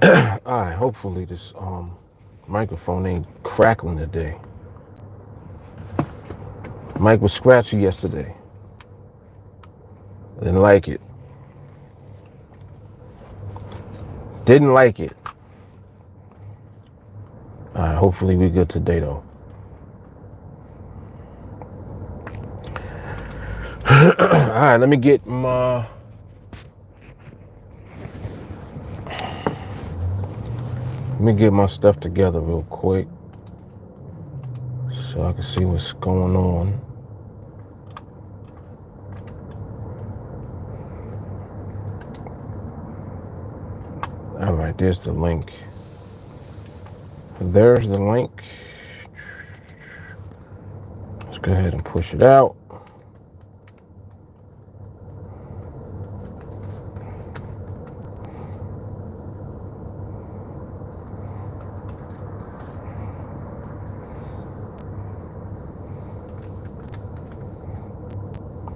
Alright, hopefully this microphone ain't crackling today. Mic was scratchy yesterday. I didn't like it. Didn't like it. Alright, hopefully we good today though. Alright, let me get my stuff together real quick so I can see what's going on. Alright, there's the link. There's the link. Let's go ahead and push it out.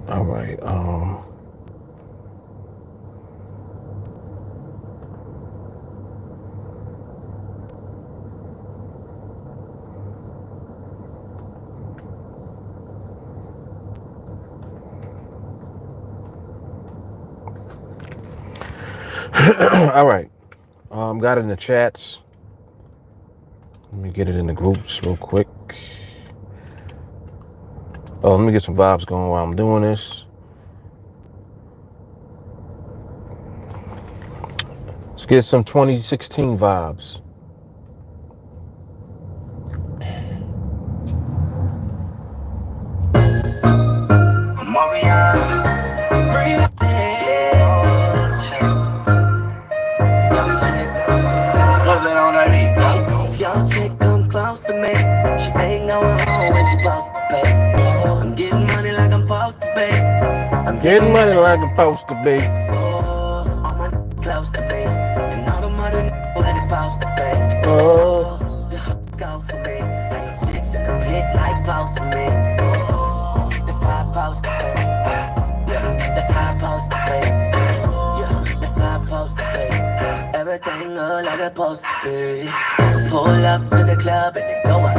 All right. All right. Got it in the chats. Let me get it in the groups real quick. Oh, let me get some vibes going while I'm doing this. Let's get some 2016 vibes. Getting money like I'm supposed to be. All my close to me, and all the money like it's supposed to be. Go for me, like chicks in the pit like close to me. That's how I'm supposed to be. Yeah, that's how I'm supposed to be. Yeah, that's how I'm supposed to be. Everything look like it's supposed to be. Pull up to the club and then go up.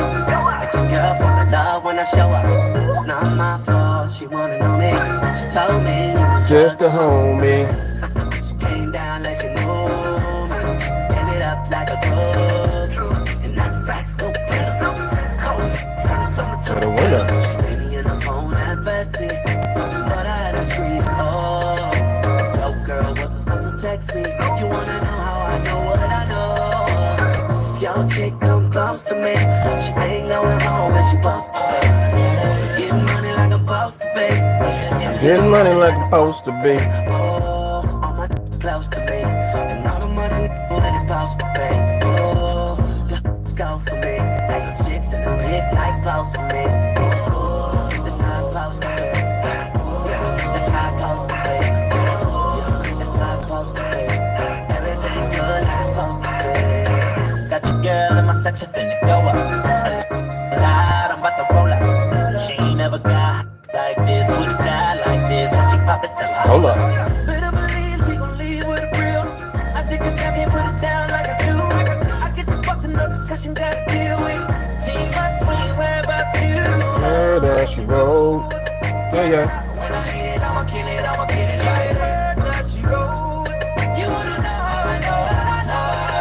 Make your girl fall in love when I show up. It's not my fault, she wanna know me. She told me you was just a homie. She came down like she knew me. Ended up like a groupie. And that's facts so real. Cold, turn the summer to the winter. She saved me in the phone at bestie, but I had to scream, oh. Oh girl, wasn't supposed to text me. You wanna know how I know what I know? If your chick come close to me, she ain't going home when she supposed to be. Getting money like I'm supposed to be. Getting money like I'm supposed to be. Oh, all my close to me, and all the money like it's supposed to be. Oh, let's go for me, like the chicks in the pit like close for me. Oh, that's how it's supposed to be. Yeah, that's how it's supposed to be. Yeah, that's how it's supposed to be. Everything good like it's supposed to be. Got your girl in my section, finna go up. I'm about to roll up. She ain't never got like this with a guy like this. When she pop it, tell her Hold up. better believe she gon' leave with a real. I take a jack and put it down like I do. I get the bustin' up discussion, gotta deal with. Team must swing, where about you? Heard that she rolled. Yeah. When I hit it, I'ma kill it, I'ma kill it. I heard that she rolled. You wanna know how I know that I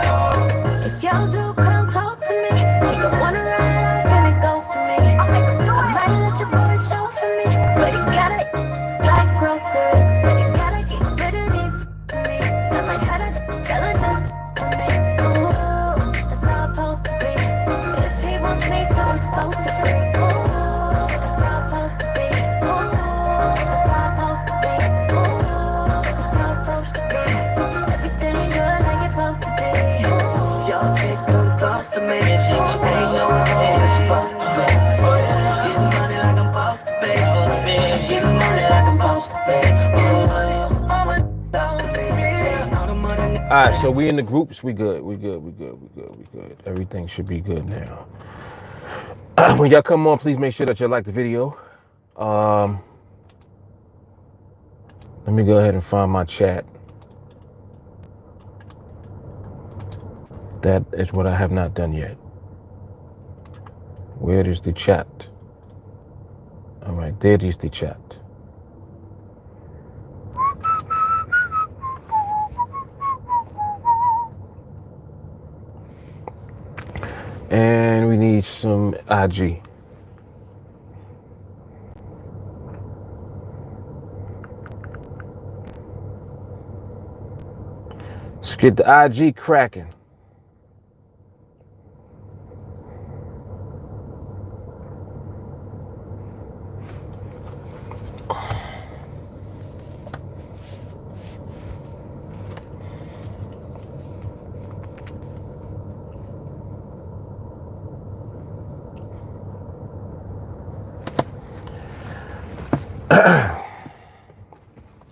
know. If y'all do come close to me, you gon' wanna ride off and it goes for me. I might let your boy show for me, but he gotta eat like groceries. But he gotta get rid of these for me. I might have to tell her this for me. Ooh, that's how I'm supposed to be. If he wants me to expose the freak. Ooh, that's how I'm supposed to be. Ooh, that's how I'm supposed to be. Ooh, that's how I'm supposed to be. Everything good like it's supposed to be. Your chick come close to me. She ain't no home that she supposed to be. Getting money like I'm supposed to be. Getting money like I'm supposed to be. All my supposed to be. All the money. All right, so we in the groups. We good. Everything should be good now. When y'all come on, please make sure that you like the video. Let me go ahead and find my chat. That is what I have not done yet. Where is the chat? All right, there is the chat. And we need some IG. Let's get the IG cracking.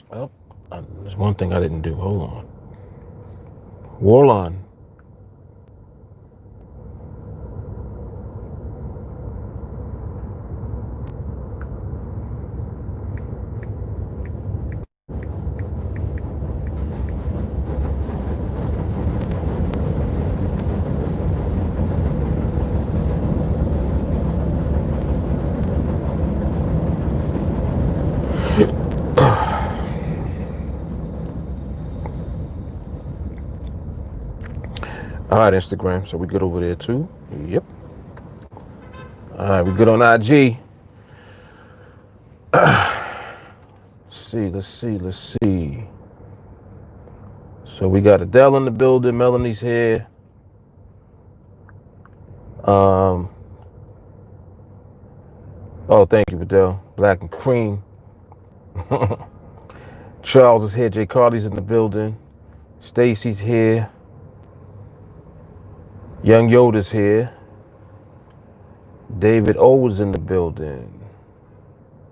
Oh, there's one thing I didn't do. Hold on. Warlon. All right, Instagram. So we good over there too. Yep. All right, we good on IG. Let's see. So we got Adele in the building. Melanie's here. Oh, thank you, Adele. Black and cream. Charles is here. Jay Carly's in the building. Stacy's here. Young Yoda's here. David O is in the building.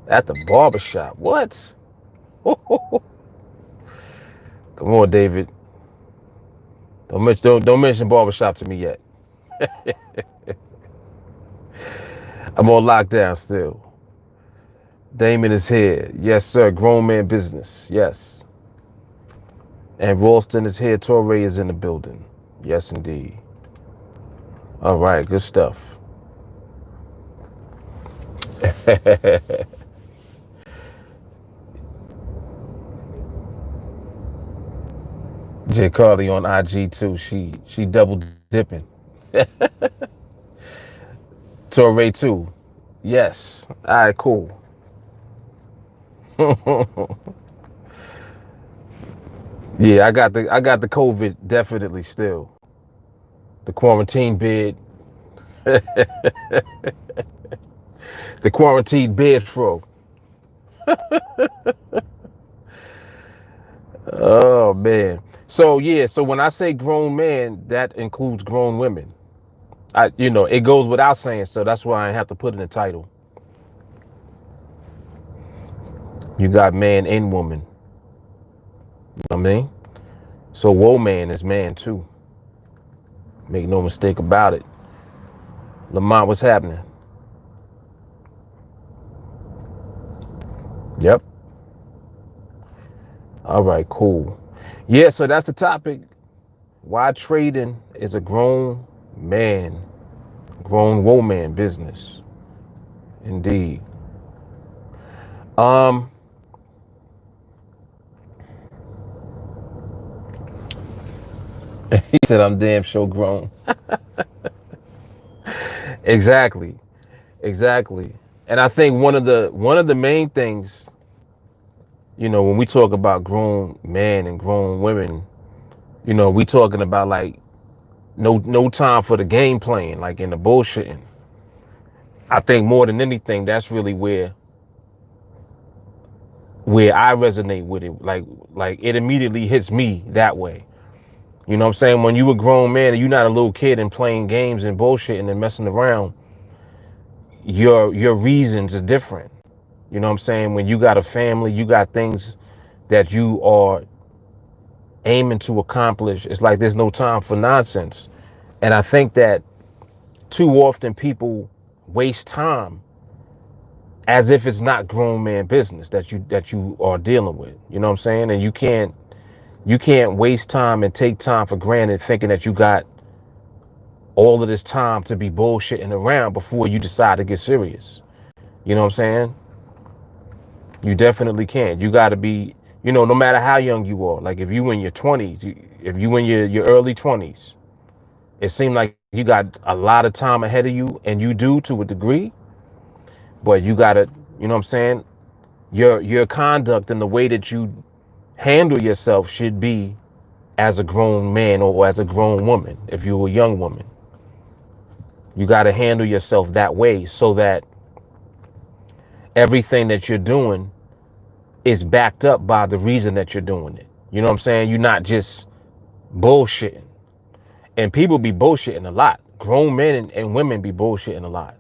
At the barbershop. What? Come on, David. Don't mention barbershop to me yet. I'm on lockdown still. Damon is here. Yes, sir. Grown man business. Yes. And Ralston is here. Torrey is in the building. Yes, indeed. All right. Good stuff. J. Carly on IG too. She double dipping. Torrey too. Yes. All right. Cool. Yeah, I got the COVID definitely still. The quarantine bed. The quarantine bed fro. Oh man. So yeah, so when I say grown man, that includes grown women. It goes without saying, so that's why I have to put in the title. You got man and woman. You know what I mean? So woman is man too. Make no mistake about it. Lamont, what's happening? Yep. All right, cool. Yeah, so that's the topic. Why trading is a grown woman business. Indeed. He said I'm damn sure grown. Exactly. And I think one of the main things, when we talk about grown men and grown women, we talking about like no time for the game playing, like in the bullshitting. I think more than anything, that's really where I resonate with it. Like it immediately hits me that way. You know what I'm saying? When you a grown man and you're not a little kid and playing games and bullshitting and messing around, your reasons are different. You know what I'm saying? When you got a family, you got things that you are aiming to accomplish. It's like there's no time for nonsense. And I think that too often people waste time as if it's not grown man business that you are dealing with. You know what I'm saying? And you can't waste time and take time for granted thinking that you got all of this time to be bullshitting around before you decide to get serious. You know what I'm saying? You definitely can. You got to be, no matter how young you are. Like if you in your 20s, if you in your early 20s, it seemed like you got a lot of time ahead of you, and you do to a degree, but you got to, you know what I'm saying? Your conduct and the way that you handle yourself should be as a grown man or as a grown woman. If you're a young woman, you got to handle yourself that way so that everything that you're doing is backed up by the reason that you're doing it. You know what I'm saying? You're not just bullshitting. And people be bullshitting a lot. Grown men and women be bullshitting a lot.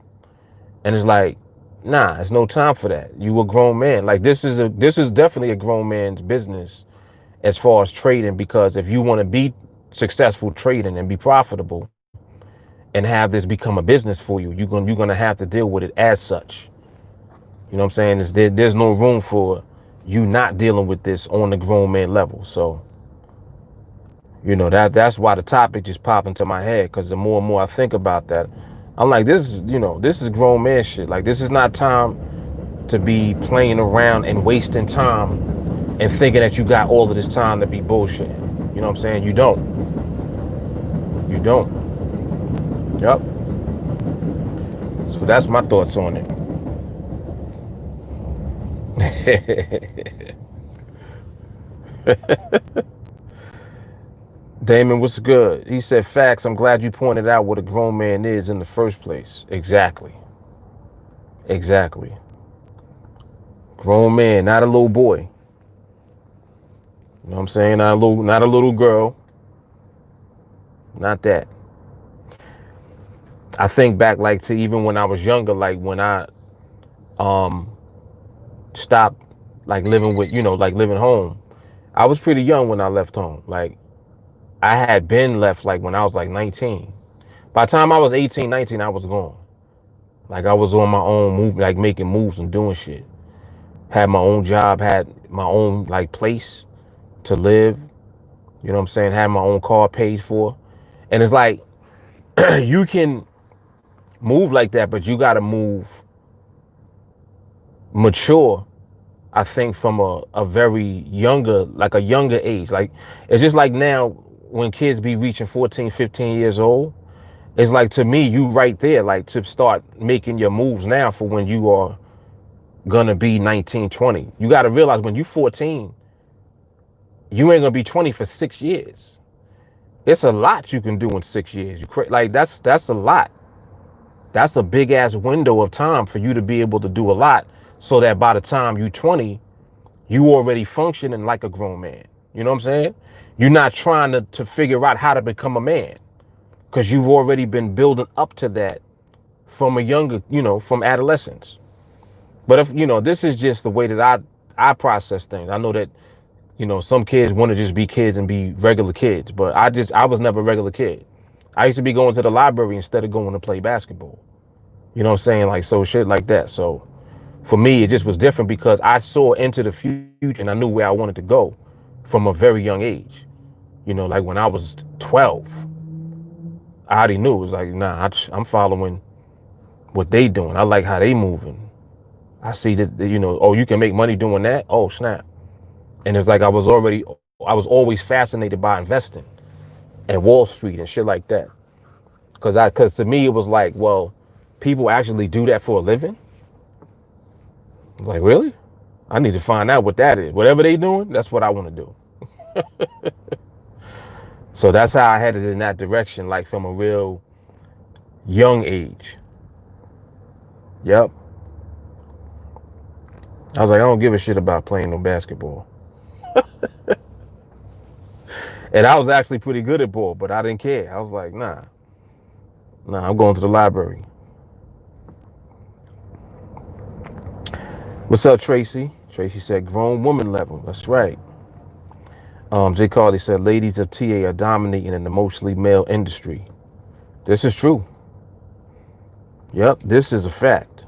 And it's like, nah, it's no time for that. You a grown man. Like this is definitely a grown man's business as far as trading, because if you want to be successful trading and be profitable and have this become a business for you, you're gonna have to deal with it as such. You know what I'm saying? There's no room for you not dealing with this on the grown man level. So, that's why the topic just popped into my head, because the more and more I think about that, I'm like, this is grown man shit. Like, this is not time to be playing around and wasting time and thinking that you got all of this time to be bullshitting. You know what I'm saying? You don't. You don't. Yep. So that's my thoughts on it. Damon, what's good? He said, facts. I'm glad you pointed out what a grown man is in the first place. Exactly. Exactly. Grown man, not a little boy. You know what I'm saying? Not a little girl. Not that. I think back like to even when I was younger, like when I stopped like living with, like living home. I was pretty young when I left home. Like I had been left like when I was like 19. By the time I was 18, 19, I was gone. Like I was on my own move, like making moves and doing shit. Had my own job, had my own like place to live. You know what I'm saying? Had my own car paid for. And it's like, you can move like that, but you got to move mature, I think, from a very younger age. Like, it's just like now when kids be reaching 14, 15 years old, it's like, to me, you right there, like to start making your moves now for when you are gonna be 19, 20. You got to realize when you 14, you ain't gonna be 20 for 6 years. It's a lot you can do in 6 years. Like that's a lot. That's a big ass window of time for you to be able to do a lot, so that by the time you 20, you already functioning like a grown man. You know what I'm saying? You're not trying to figure out how to become a man, because you've already been building up to that from a younger, from adolescence. But if, this is just the way that I process things. I know that, some kids want to just be kids and be regular kids, but I was never a regular kid. I used to be going to the library instead of going to play basketball. You know what I'm saying? Like, so shit like that. So for me, it just was different because I saw into the future and I knew where I wanted to go from a very young age. Like when I was 12, I already knew. It was like, nah, I'm following what they doing. I like how they moving. I see that, oh, you can make money doing that. Oh, snap. And it's like, I was always fascinated by investing and Wall Street and shit like that. Cause to me, it was like, well, people actually do that for a living. I was like, really? I need to find out what that is. Whatever they doing, that's what I want to do. So that's how I headed in that direction, like from a real young age. Yep. I was like, I don't give a shit about playing no basketball. And I was actually pretty good at ball, but I didn't care. I was like, nah, I'm going to the library. What's up, Tracy? Tracy said, grown woman level. That's right. Jay Carly said, ladies of TA are dominating in the mostly male industry. This is true. Yep, this is a fact.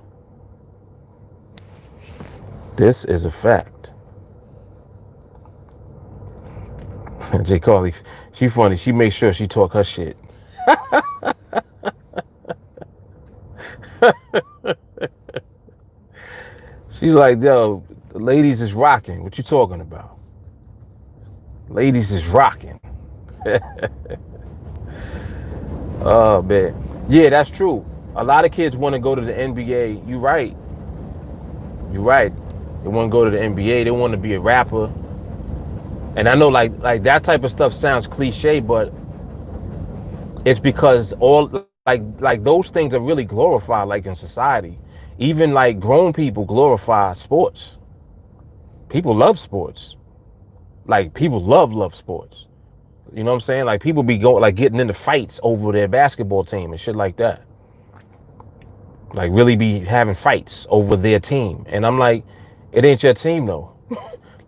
This is a fact. Jay Carly, she funny. She makes sure she talk her shit. She's like, yo, the ladies is rocking. What you talking about? Ladies is rocking. Oh man. Yeah, that's true. A lot of kids want to go to the NBA. You right. You right. They want to go to the NBA. They want to be a rapper. And I know like that type of stuff sounds cliche, but it's because all like those things are really glorified like in society. Even like grown people glorify sports. People love sports. Like people love sports. You know what I'm saying? Like people be going like getting into fights over their basketball team and shit like that. Like really be having fights over their team. And I'm like, it ain't your team though.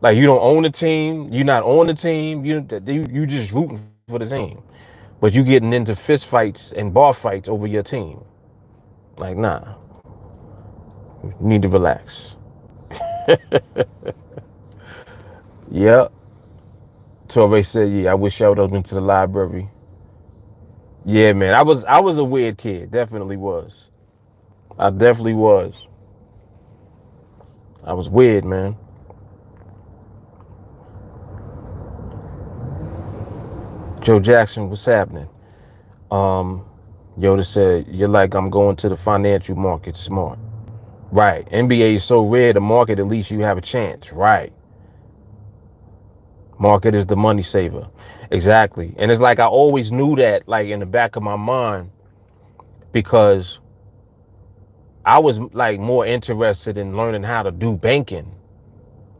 Like you don't own the team, you're not on the team, you just rooting for the team. But you getting into fist fights and bar fights over your team. Like, nah. You need to relax. Yep. Torre said, yeah, I wish I would have been to the library. Yeah, man. I was a weird kid. Definitely was. I definitely was. I was weird, man. Joe Jackson, what's happening? Yoda said, you're like, I'm going to the financial market smart. Right. NBA is so rare, the market, at least you have a chance. Right. Market is the money saver. Exactly. And it's like I always knew that like in the back of my mind because I was like more interested in learning how to do banking.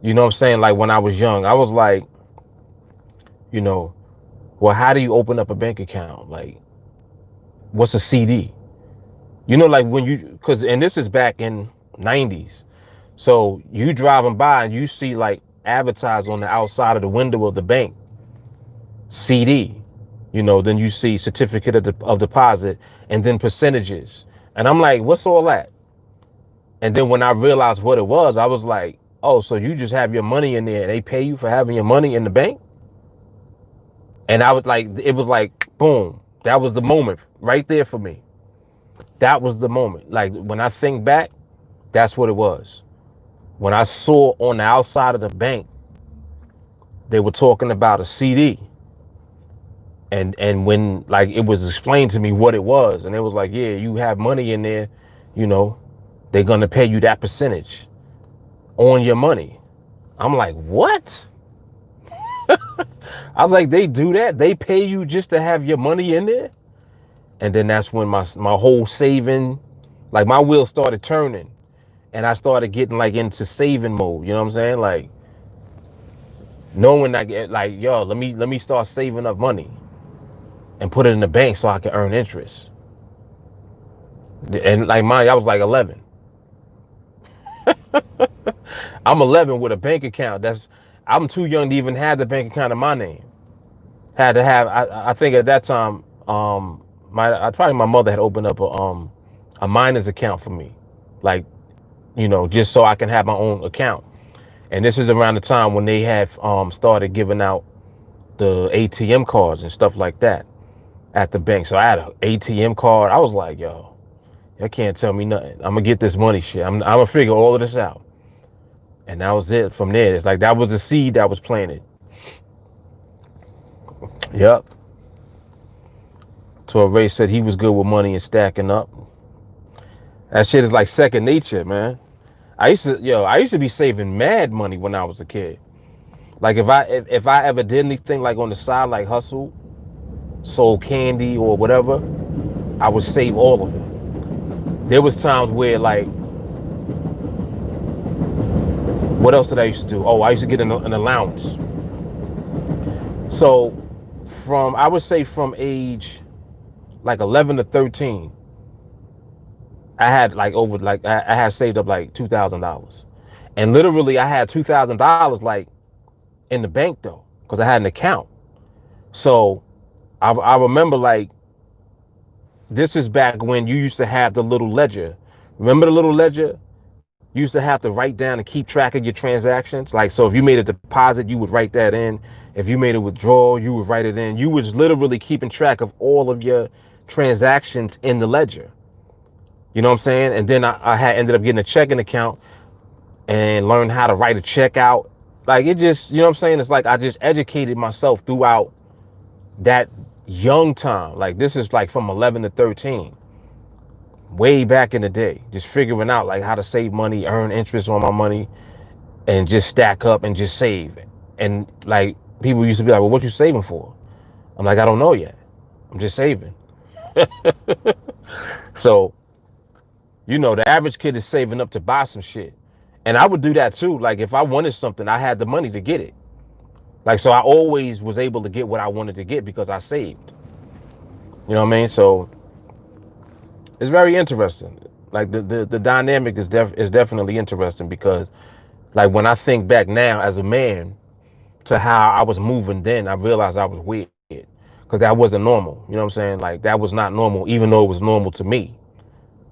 You know what I'm saying? Like when I was young, I was like, you know, well, how do you open up a bank account? Like, what's a CD? You know, like when because and this is back in 90s. So you driving by and you see like advertised on the outside of the window of the bank, CD, you know, then you see certificate of deposit and then percentages. And I'm like, what's all that? And then when I realized what it was, I was like, oh, so you just have your money in there and they pay you for having your money in the bank? And I was like, it was like, boom, that was the moment right there for me. That was the moment. Like when I think back, that's what it was. When I saw on the outside of the bank, they were talking about a CD. And when like it was explained to me what it was, and it was like, yeah, you have money in there, you know, they're gonna pay you that percentage on your money. I'm like, what? I was like, they do that? They pay you just to have your money in there? And then that's when my whole saving, like my wheels started turning, and I started getting like into saving mode. You know what I'm saying? Like knowing I get like, yo, let me start saving up money and put it in the bank so I can earn interest. And like mine, I was like 11. I'm 11 with a bank account. I'm too young to even have the bank account in my name. Had to have. I think at that time, probably my mother had opened up a miner's account for me, like, you know, just so I can have my own account. And this is around the time when they had started giving out the ATM cards and stuff like that at the bank. So I had an ATM card. I was like, yo, I can't tell me nothing. I'm gonna get this money shit. I'm gonna figure all of this out. And that was it from there. It's like that was a seed that was planted. Yep. Torre said he was good with money and stacking up. That shit is like second nature, man. I used to be saving mad money when I was a kid. Like if I ever did anything like on the side, like hustle, sold candy or whatever, I would save all of it. There was times where like, what else did I used to do? Oh, I used to get an allowance. So I would say from age like 11 to 13, I had like I had saved up like $2,000. And literally I had $2,000 like in the bank though, because I had an account. So I remember like, this is back when you used to have the little ledger. Remember the little ledger? You used to have to write down and keep track of your transactions. Like, so if you made a deposit, you would write that in. If you made a withdrawal, you would write it in. You was literally keeping track of all of your transactions in the ledger. You know what I'm saying? And then I had ended up getting a checking account and learned how to write a check out. Like it just, you know what I'm saying? It's like I just educated myself throughout that young time. Like this is like from 11 to 13, way back in the day, just figuring out like how to save money, earn interest on my money, and just stack up and just save. And like people used to be like, well, what you saving for? I'm like, I don't know yet. I'm just saving. So, you know, the average kid is saving up to buy some shit. And I would do that too. Like if I wanted something, I had the money to get it. Like, so I always was able to get what I wanted to get because I saved. You know what I mean? So it's very interesting. Like the dynamic is definitely interesting because like when I think back now as a man to how I was moving then, I realized I was weird because that wasn't normal. You know what I'm saying? Like that was not normal, even though it was normal to me.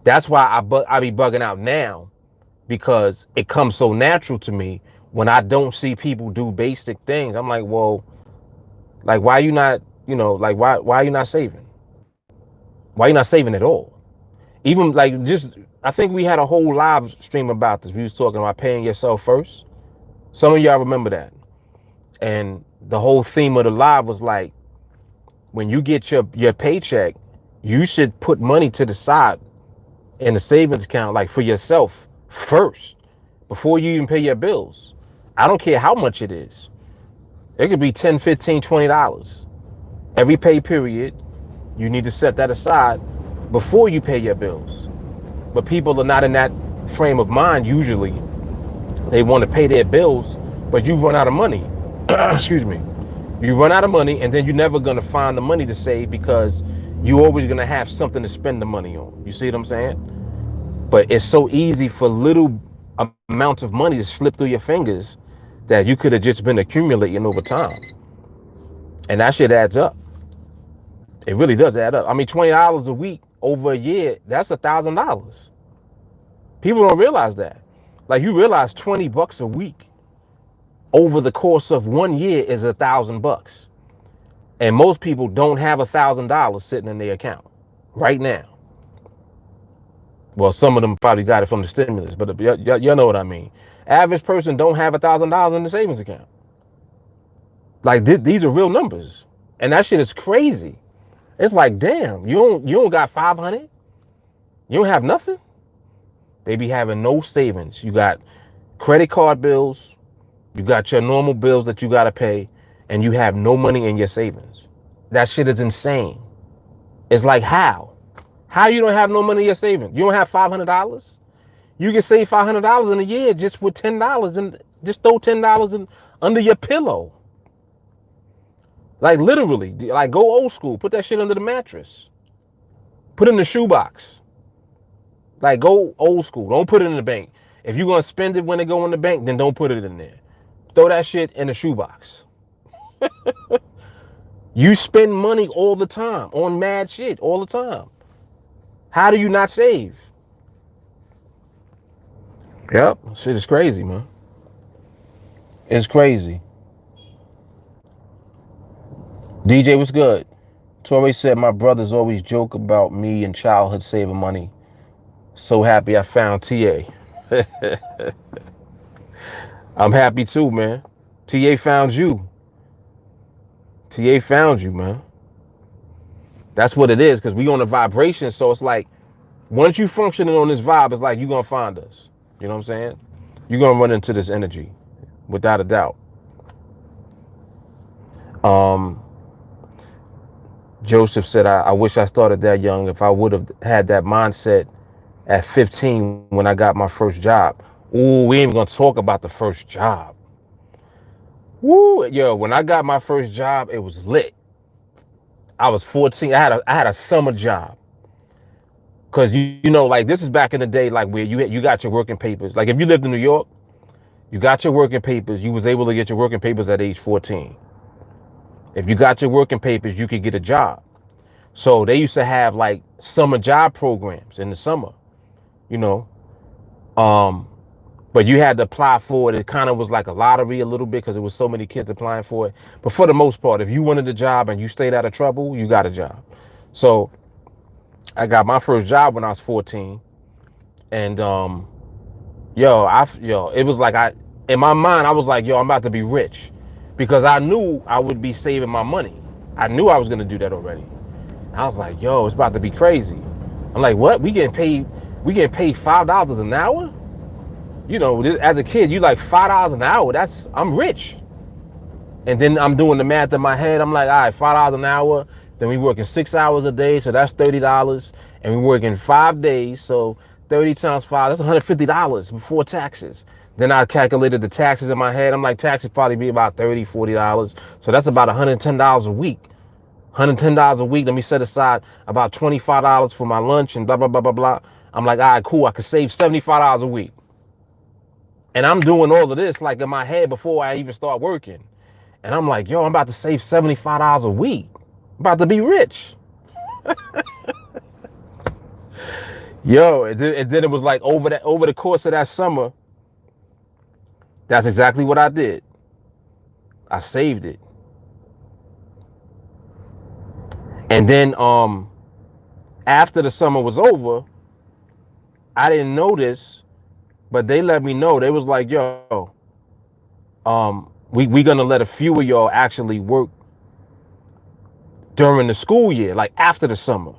That's why I be bugging out now because it comes so natural to me when I don't see people do basic things. I'm like, well, like why you not, you know, like why are you not saving? Why you not saving at all? Even like just I think we had a whole live stream about this. We was talking about paying yourself first. Some of y'all remember that. And the whole theme of the live was like when you get your paycheck, you should put money to the side in the savings account like for yourself first before you even pay your bills. I don't care how much it is. It could be 10, 15, $20. Every pay period, you need to set that aside before you pay your bills. But people are not in that frame of mind usually. They want to pay their bills, but you run out of money. Excuse me. You run out of money and then you're never going to find the money to save because you're always going to have something to spend the money on. You see what I'm saying? But it's so easy for little amounts of money to slip through your fingers that you could have just been accumulating over time. And that shit adds up. It really does add up. I mean, $20 a week over a year, that's $1,000. People don't realize that. Like you realize $20 a week over the course of 1 year is $1,000. And most people don't have $1,000 sitting in their account right now. Well, some of them probably got it from the stimulus, but y'all know what I mean. Average person don't have $1,000 in the savings account. Like these are real numbers, and that shit is crazy. It's like, damn, you don't got 500. You don't have nothing. They be having no savings. You got credit card bills, you got your normal bills that you gotta pay, and you have no money in your savings. That shit is insane. It's like how? How you don't have no money in your savings? You don't have $500? You can save $500 in a year just with $10 and just throw $10 in under your pillow. Like literally, like go old school. Put that shit under the mattress. Put it in the shoebox. Like go old school. Don't put it in the bank. If you're gonna spend it when it go in the bank, then don't put it in there. Throw that shit in the shoebox. You spend money all the time on mad shit all the time. How do you not save? Yep, shit is crazy, man. It's crazy. DJ, what's good? Tori said my brothers always joke about me in childhood saving money. So happy I found TA. I'm happy too, man. TA found you. TA found you, man. That's what it is, because we on a vibration. So it's like, once you functioning on this vibe, it's like you're going to find us. You know what I'm saying? You're going to run into this energy, without a doubt. Joseph said, I wish I started that young. If I would have had that mindset at 15 when I got my first job. Ooh, we ain't even going to talk about the first job. Woo, yo, when I got my first job, it was lit. I was 14. I had a summer job. Cause you know, like this is back in the day, like where you got your working papers. Like if you lived in New York, you got your working papers. You was able to get your working papers at age 14. If you got your working papers, you could get a job. So they used to have like summer job programs in the summer, you know. But you had to apply for it. It kind of was like a lottery a little bit because there was so many kids applying for it. But for the most part, if you wanted a job and you stayed out of trouble, you got a job. So I got my first job when I was 14. And it was like in my mind, I was like, yo, I'm about to be rich, because I knew I would be saving my money. I knew I was gonna do that already. I was like, yo, it's about to be crazy. I'm like, what? We getting paid $5 an hour? You know, as a kid, you like $5 an hour. I'm rich. And then I'm doing the math in my head. I'm like, all right, $5 an hour. Then we working 6 hours a day, so that's $30. And we working 5 days, so 30 times 5, that's $150 before taxes. Then I calculated the taxes in my head. I'm like, taxes probably be about $30, $40. So that's about $110 a week. $110 a week. Let me set aside about $25 for my lunch and blah, blah, blah, blah, blah. I'm like, all right, cool. I could save $75 a week. And I'm doing all of this like in my head before I even start working. And I'm like, yo, I'm about to save $75 a week. I'm about to be rich. Yo, and then it was like over the course of that summer, that's exactly what I did. I saved it. And then after the summer was over, I didn't know this, but they let me know. They was like, yo, we gonna let a few of y'all actually work during the school year, like after the summer.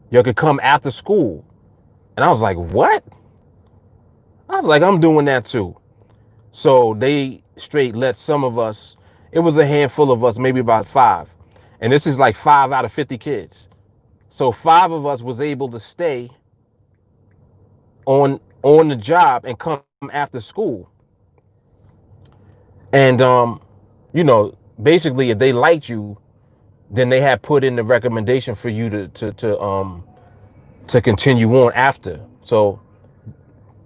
Y'all could come after school. And I was like, what? I was like, I'm doing that too. So they straight let some of us, it was a handful of us, maybe about 5. And this is like 5 out of 50 kids. So 5 of us was able to stay on the job and come after school. And you know, basically if they liked you, then they had put in the recommendation for you to continue on after. So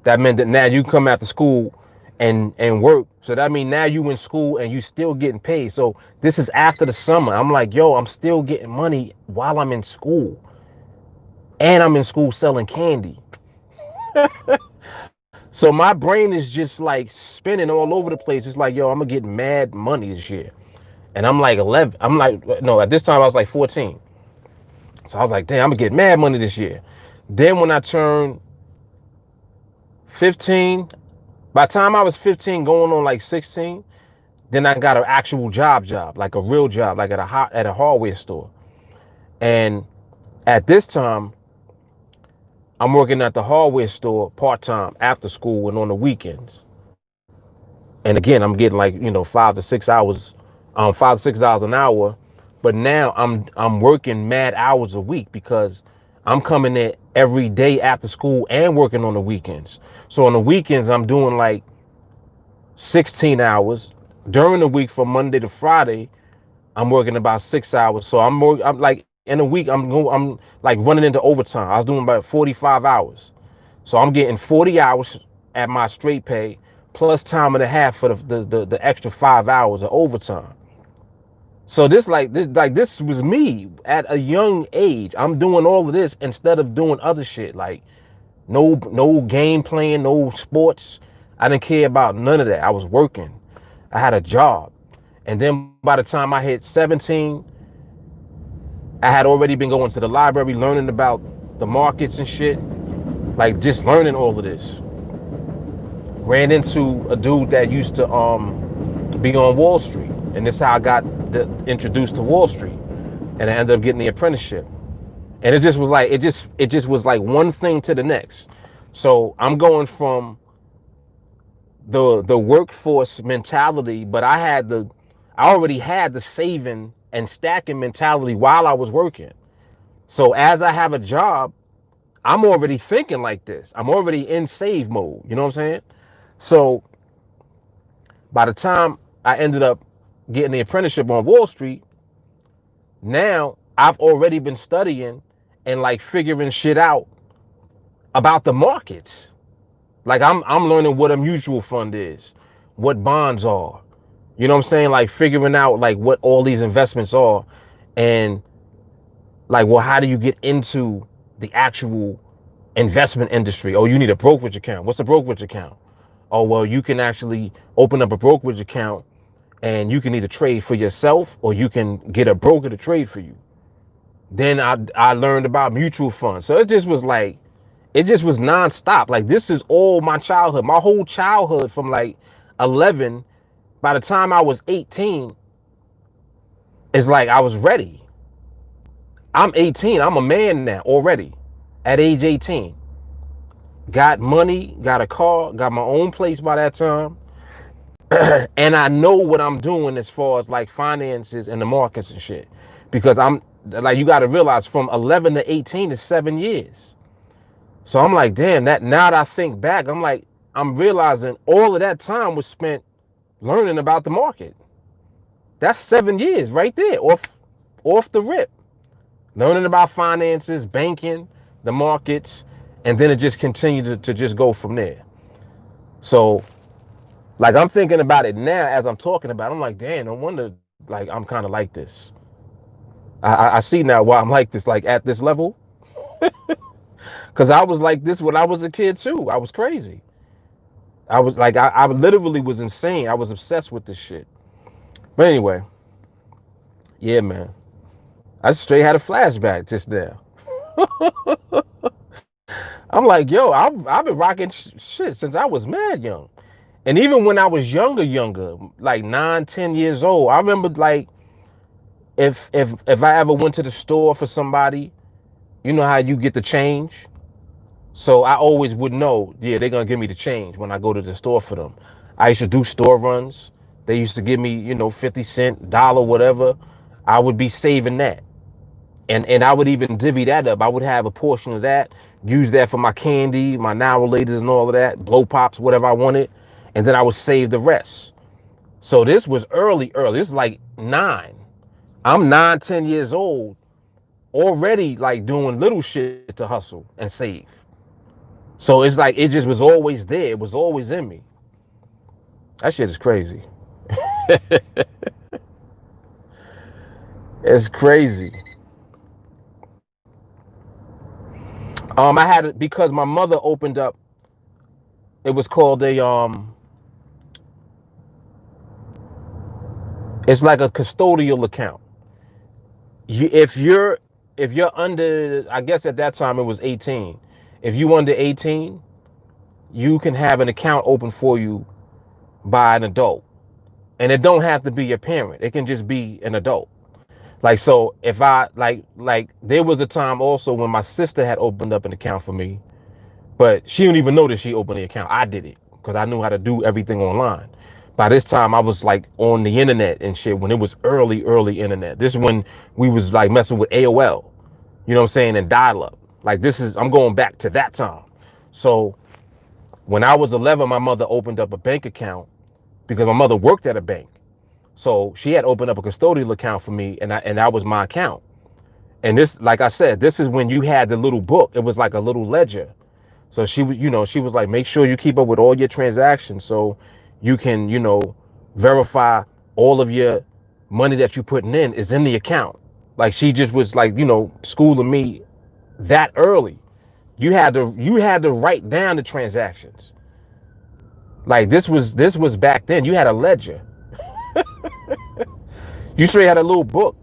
that meant that now you come after school and work. So that means now you in school and you still getting paid. So this is after the summer. I'm like, yo, I'm still getting money while I'm in school. And I'm in school selling candy. So my brain is just like spinning all over the place. It's like, yo, I'm gonna get mad money this year. And I'm like 11. I'm like, no, at this time I was like 14. So I was like, damn, I'm gonna get mad money this year. Then when I turned 15, by the time I was 15 going on like 16, then I got an actual job, like a real job, like at a hardware store. And at this time, I'm working at the hardware store part-time after school and on the weekends. And again, I'm getting like, you know, 5 to 6 hours, $5 to $6 an hour. But now I'm working mad hours a week because I'm coming in every day after school and working on the weekends. So on the weekends, I'm doing like 16 hours. During the week from Monday to Friday, I'm working about 6 hours. So I'm like in a week, I'm like running into overtime. I was doing about 45 hours. So I'm getting 40 hours at my straight pay plus time and a half for the extra 5 hours of overtime. So this was me at a young age. I'm doing all of this instead of doing other shit, like no game playing, no sports. I didn't care about none of that. I was working. I had a job. And then by the time I hit 17, I had already been going to the library, learning about the markets and shit, like just learning all of this. Ran into a dude that used to be on Wall Street, and this is how I got introduced to Wall Street, and I ended up getting the apprenticeship. And it just was like it just was like one thing to the next. So I'm going from the workforce mentality, but I already had the saving and stacking mentality while I was working. So as I have a job, I'm already thinking like this. I'm already in save mode. You know what I'm saying? So by the time I ended up getting the apprenticeship on Wall Street, now I've already been studying and like figuring shit out about the markets. Like I'm learning what a mutual fund is, what bonds are. You know what I'm saying? Like figuring out like what all these investments are, and like, well, how do you get into the actual investment industry? Oh, you need a brokerage account. What's a brokerage account? Oh, well, you can actually open up a brokerage account and you can either trade for yourself or you can get a broker to trade for you. Then I learned about mutual funds. So it just was like, It just was nonstop. Like this is all my childhood, my whole childhood from like 11. By the time I was 18, it's like I was ready. I'm 18. I'm a man now already at age 18. Got money, got a car, got my own place by that time. And I know what I'm doing as far as like finances and the markets and shit. Because I'm like, you got to realize from 11 to 18 is 7 years. So I'm like, damn, that now that I think back, I'm like, I'm realizing all of that time was spent learning about the market. That's 7 years right there, off the rip. Learning about finances, banking, the markets, and then it just continued to just go from there. So, like, I'm thinking about it now as I'm talking about it. I'm like, damn, no wonder, like, I'm kind of like this. I see now why I'm like this, like, at this level. Because I was like this when I was a kid, too. I was crazy. I was like, I literally was insane. I was obsessed with this shit. But anyway, yeah, man. I straight had a flashback just now. I'm like, yo, I've been rocking shit since I was mad young. And even when I was younger, like 9, 10 years old, I remember like if I ever went to the store for somebody, you know how you get the change? So I always would know, yeah, they're gonna give me the change when I go to the store for them. I used to do store runs. They used to give me, 50 cent, dollar, whatever. I would be saving that. And I would even divvy that up. I would have a portion of that, use that for my candy, my now relators and all of that, blow pops, whatever I wanted. And then I would save the rest. So this was early. This is like 9. I'm 9, 10 years old, already like doing little shit to hustle and save. So it's like, it just was always there. It was always in me. That shit is crazy. It's crazy. I had it because my mother opened up, it was called it's like a custodial account. If you're under, I guess at that time it was 18. If you under 18, you can have an account open for you by an adult. And it don't have to be your parent. It can just be an adult. Like, so if I like there was a time also when my sister had opened up an account for me, but she didn't even know that she opened the account. I did it because I knew how to do everything online. By this time I was like on the internet and shit when it was early internet. This is when we was like messing with AOL, you know what I'm saying, and dial up. Like I'm going back to that time. So when I was 11, my mother opened up a bank account because my mother worked at a bank. So she had opened up a custodial account for me, and that was my account. And this, like I said, this is when you had the little book. It was like a little ledger. So she was like, make sure you keep up with all your transactions so you can, verify all of your money that you're putting in is in the account. Like she just was like, schooling me that early. You had to write down the transactions. Like this was back then. You had a ledger. You straight had a little book.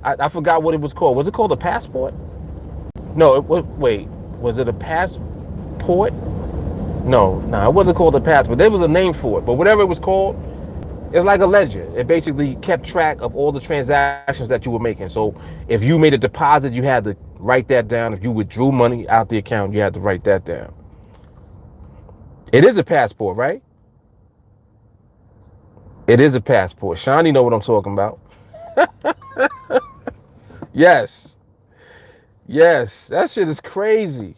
I forgot what it was called. Was it called a passport? No, wait. Was it a passport? No, it wasn't called a passport. There was a name for it, but whatever it was called, it's like a ledger. It basically kept track of all the transactions that you were making. So if you made a deposit, you had to write that down. If you withdrew money out the account, you had to write that down. It is a passport, right? It is a passport. Shawnee know what I'm talking about. Yes. That shit is crazy.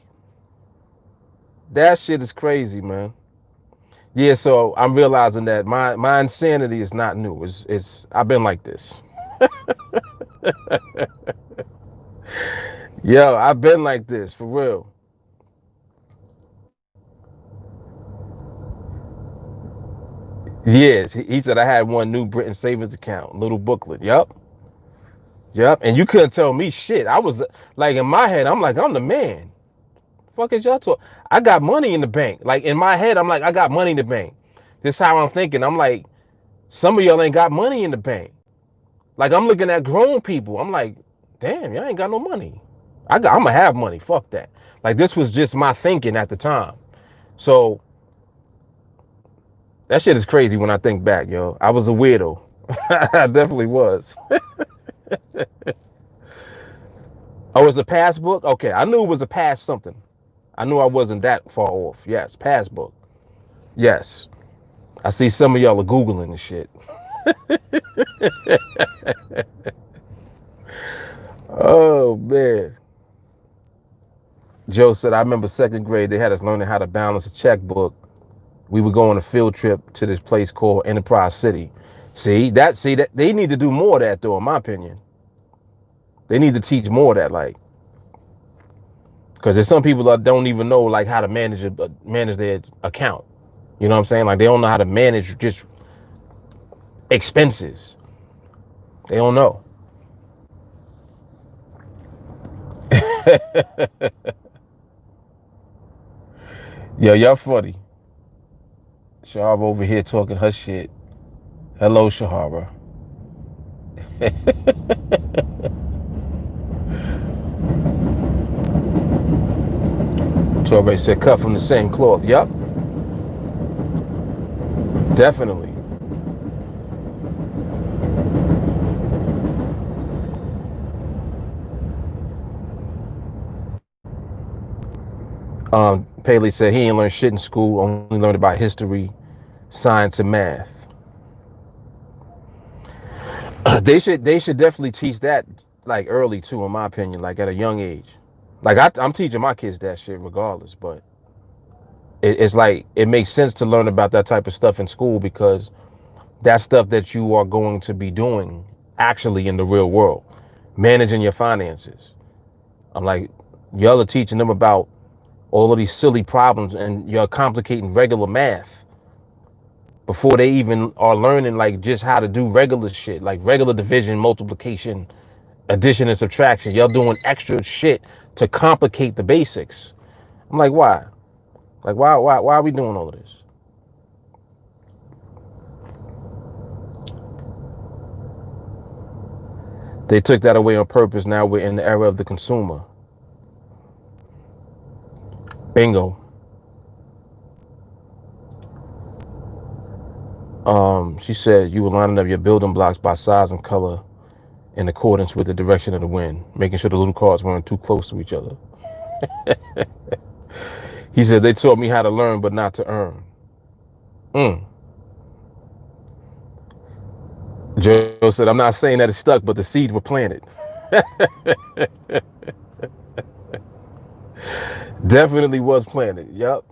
That shit is crazy, man. Yeah, so I'm realizing that my insanity is not new. It's I've been like this. Yo, I've been like this for real. Yes, he said I had one New Britain savings account, little booklet. Yep. And you couldn't tell me shit. I was like, in my head, I'm like, I'm the man. Fuck is y'all talking? I got money in the bank. Like in my head, I'm like, I got money in the bank. This is how I'm thinking. I'm like, some of y'all ain't got money in the bank. Like I'm looking at grown people. I'm like, damn, y'all ain't got no money. I'm gonna have money. Fuck that. Like this was just my thinking at the time. So that shit is crazy when I think back, yo. I was a weirdo. I definitely was. Oh, it's a passbook? Okay, I knew it was a pass something. I knew I wasn't that far off. Yes, passbook. Yes. I see some of y'all are Googling and shit. Oh, man. Joe said, I remember second grade, they had us learning how to balance a checkbook. We would go on a field trip to this place called Enterprise City. See that they need to do more of that, though, in my opinion. They need to teach more of that, like, because there's some people that don't even know like how to manage their account. You know what I'm saying? Like they don't know how to manage just expenses. They don't know. Yo, y'all funny. Shahara over here talking her shit. Hello, Shahara. Torbe said cut from the same cloth. Yup. Definitely. Paley said he ain't learned shit in school, only learned about history, science, and math. They should definitely teach that like early too, in my opinion, like at a young age. Like I'm teaching my kids that shit regardless, but it's like it makes sense to learn about that type of stuff in school because that's stuff that you are going to be doing actually in the real world, managing your finances. I'm like, y'all are teaching them about all of these silly problems and you're complicating regular math before they even are learning like just how to do regular shit, like regular division, multiplication, addition and subtraction. Y'all doing extra shit to complicate the basics. I'm like, why? Like, why are we doing all of this? They took that away on purpose. Now we're in the era of the consumer. Bingo. She said you were lining up your building blocks by size and color in accordance with the direction of the wind, making sure the little cards weren't too close to each other. He said they taught me how to learn but not to earn. Joe said, I'm not saying that it's stuck, but the seeds were planted. Definitely was planted. Yup.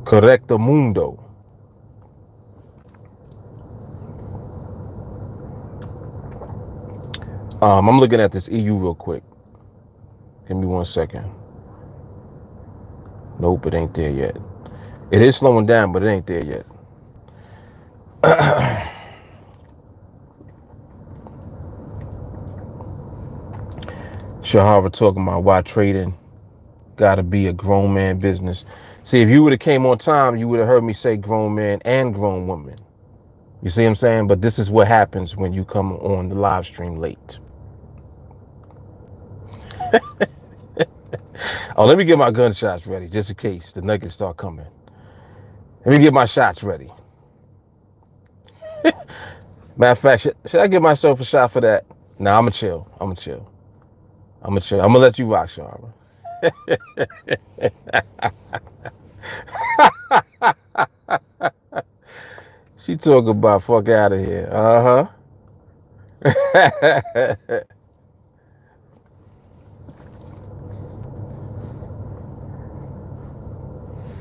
Correcto mundo. I'm looking at this EU real quick. Give me 1 second. Nope, it ain't there yet. It is slowing down, but it ain't there yet. Shahara talking about why trading gotta be a grown man business. See, if you would have came on time, you would have heard me say grown man and grown woman. You see what I'm saying? But this is what happens when you come on the live stream late. Oh, let me get my gunshots ready just in case the nuggets start coming. Let me get my shots ready. Matter of fact, should I give myself a shot for that? Nah, I'ma chill. I'm gonna let you rock, Shara. She talking about fuck out of here.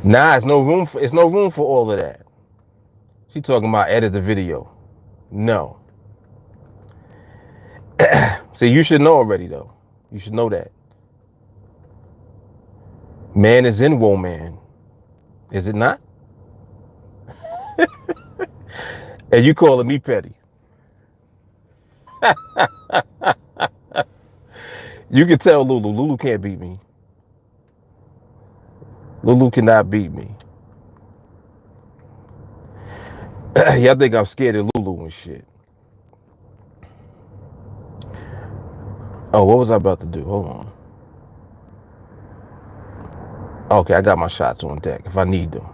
Nah, it's no room for all of that. She talking about edit the video. No. See, you should know already though. You should know that. Man is in woman. Is it not? And you calling me petty. You can tell Lulu. Lulu can't beat me. Lulu cannot beat me. Y'all think I'm scared of Lulu and shit. Oh, what was I about to do? Hold on. Okay, I got my shots on deck if I need them.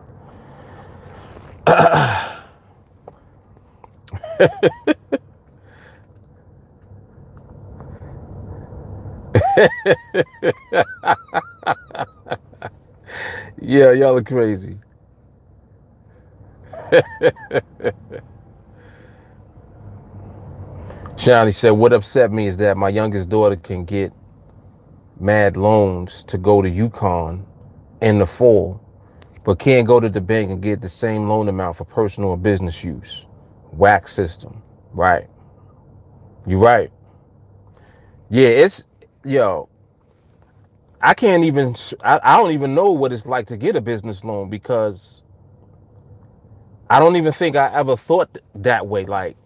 Yeah, y'all are crazy. Shani said, what upset me is that my youngest daughter can get mad loans to go to UConn in the fall, but can't go to the bank and get the same loan amount for personal or business use. Whack system. Right. You're right. Yeah, it's, yo, I can't even, I don't even know what it's like to get a business loan because I don't even think I ever thought that way. Like,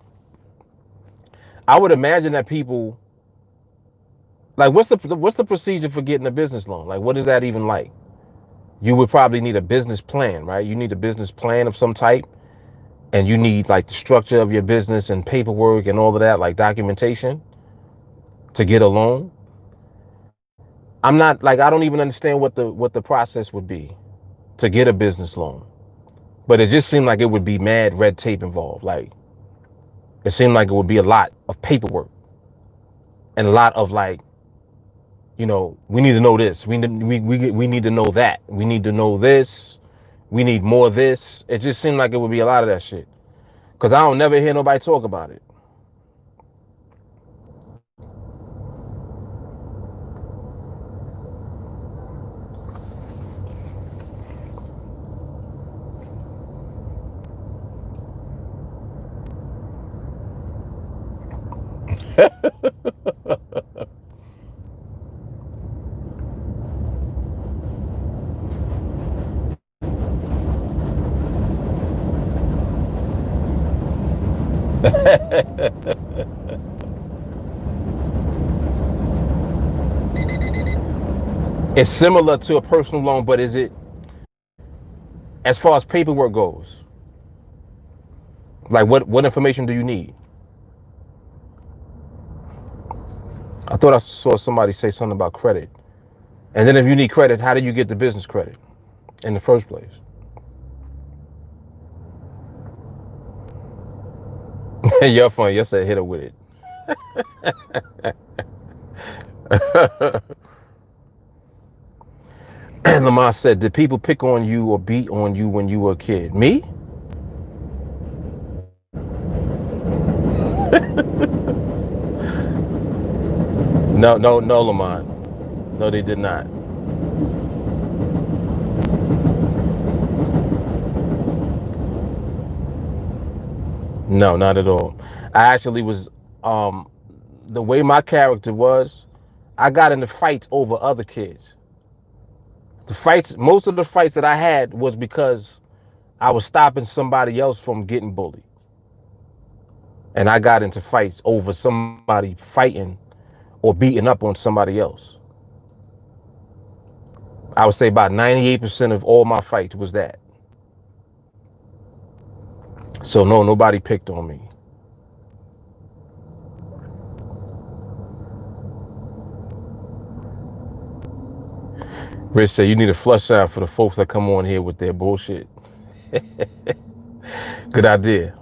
I would imagine that people, like, what's the procedure for getting a business loan? Like, what is that even like? You would probably need a business plan, right? You need a business plan of some type, and you need like the structure of your business and paperwork and all of that, like documentation to get a loan. I'm not like, I don't even understand what the process would be to get a business loan. But it just seemed like it would be mad red tape involved. Like, it seemed like it would be a lot of paperwork and a lot of like, we need to know this. We need to know that. We need to know this. We need more of this. It just seemed like it would be a lot of that shit. Cause I don't never hear nobody talk about it. It's similar to a personal loan, but is it, as far as paperwork goes, like what information do you need? I thought I saw somebody say something about credit. And then if you need credit, how do you get the business credit in the first place? You're funny. You said hit her with it. And Lamar said, did people pick on you or beat on you when you were a kid? Me? No, no, no, Lamar. No, they did not. No, not at all. I actually was, the way my character was, I got into fights over other kids. The fights, most of the fights that I had was because I was stopping somebody else from getting bullied. And I got into fights over somebody fighting or beating up on somebody else. I would say about 98% of all my fights was that. So no, nobody picked on me. Rich said, you need a flush out for the folks that come on here with their bullshit. Good idea.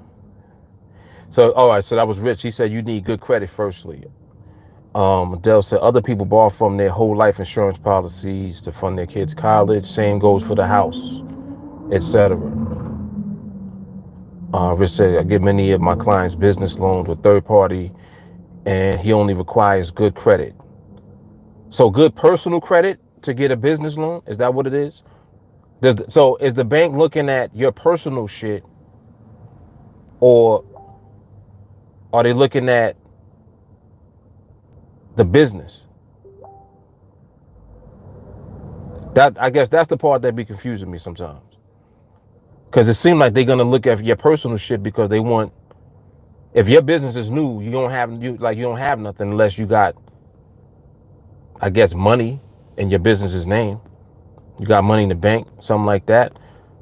So, all right, so that was Rich. He said, you need good credit firstly. Adele said, other people borrow from their whole life insurance policies to fund their kids' college. Same goes for the house, etc. Rich said, I give many of my clients business loans with third party, and he only requires good credit. So good personal credit to get a business loan? Is that what it is? So is the bank looking at your personal shit, or are they looking at the business? That, I guess that's the part that be confusing me sometimes. Because it seems like they're gonna look at your personal shit because they want. If your business is new, you don't have nothing unless you got, I guess, money in your business's name. You got money in the bank, something like that.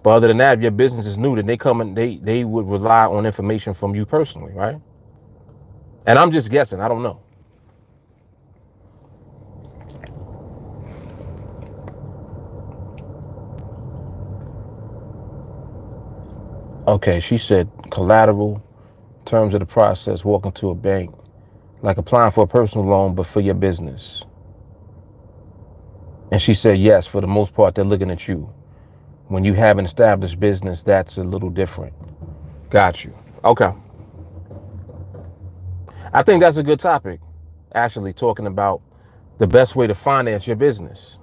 But other than that, if your business is new, then they come and they would rely on information from you personally, right? And I'm just guessing. I don't know. Okay, she said collateral, terms of the process, walking to a bank, like applying for a personal loan, but for your business. And she said, yes, for the most part, they're looking at you. When you have an established business, that's a little different. Got you. Okay. I think that's a good topic, actually, talking about the best way to finance your business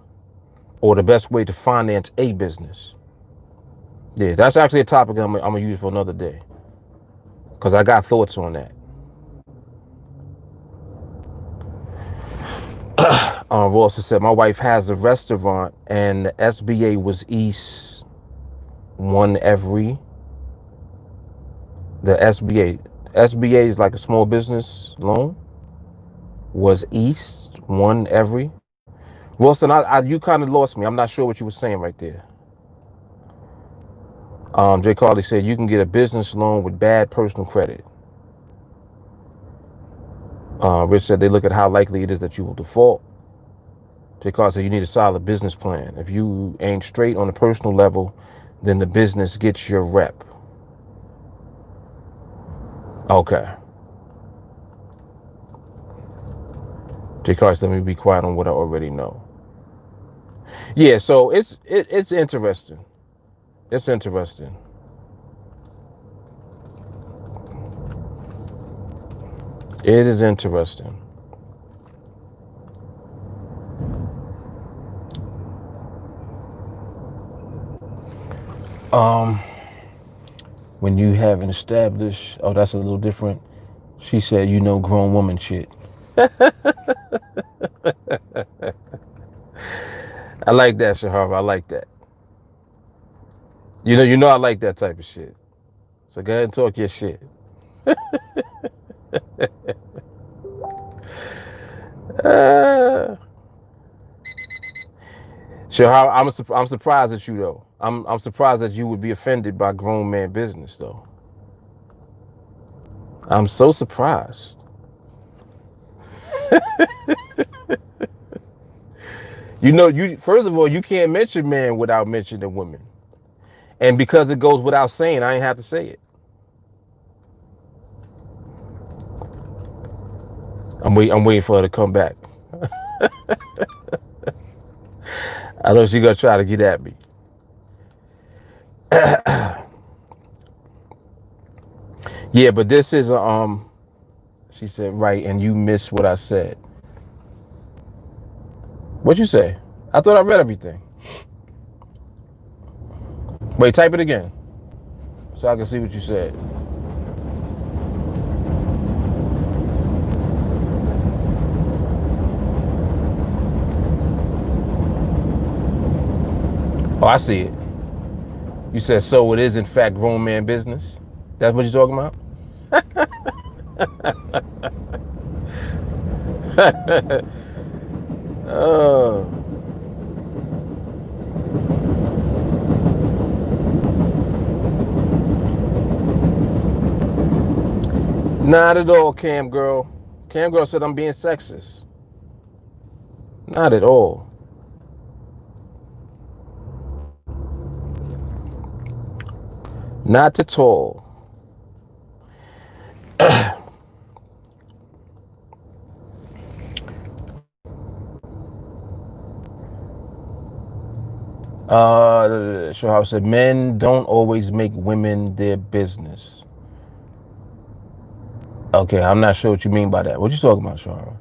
or the best way to finance a business. Yeah, that's actually a topic I'm going to use for another day because I got thoughts on that. Ross said, my wife has a restaurant and the SBA was East one every. The SBA is like a small business loan, was East one every. Wilson, you kind of lost me. I'm not sure what you were saying right there. Jay Carly said you can get a business loan with bad personal credit. Rich said they look at how likely it is that you will default. Jay Carly said you need a solid business plan. If you ain't straight on a personal level, then the business gets your rep. Okay. Jay Carly said, let me be quiet on what I already know. Yeah, so it's interesting. It's interesting. It is interesting. When you have an established, oh, that's a little different. She said, you know, grown woman shit. I like that, Shahara. I like that. You know, I like that type of shit. So go ahead and talk your shit. Shahara, I'm surprised at you though. I'm surprised that you would be offended by grown man business though. I'm so surprised. You know, first of all, you can't mention man without mentioning women. And because it goes without saying, I ain't have to say it. I'm waiting for her to come back. I know she's gonna try to get at me. Yeah, but this is a she said, right, and you missed what I said. What'd you say? I thought I read everything. Wait, type it again so I can see what you said. Oh, I see it. You said, so it is in fact grown man business? That's what you're talking about? Oh. Not at all, Cam Girl. Cam Girl said I'm being sexist. Not at all. Not at all. Shahar said men don't always make women their business. Okay, I'm not sure what you mean by that. What you talking about, Shahar?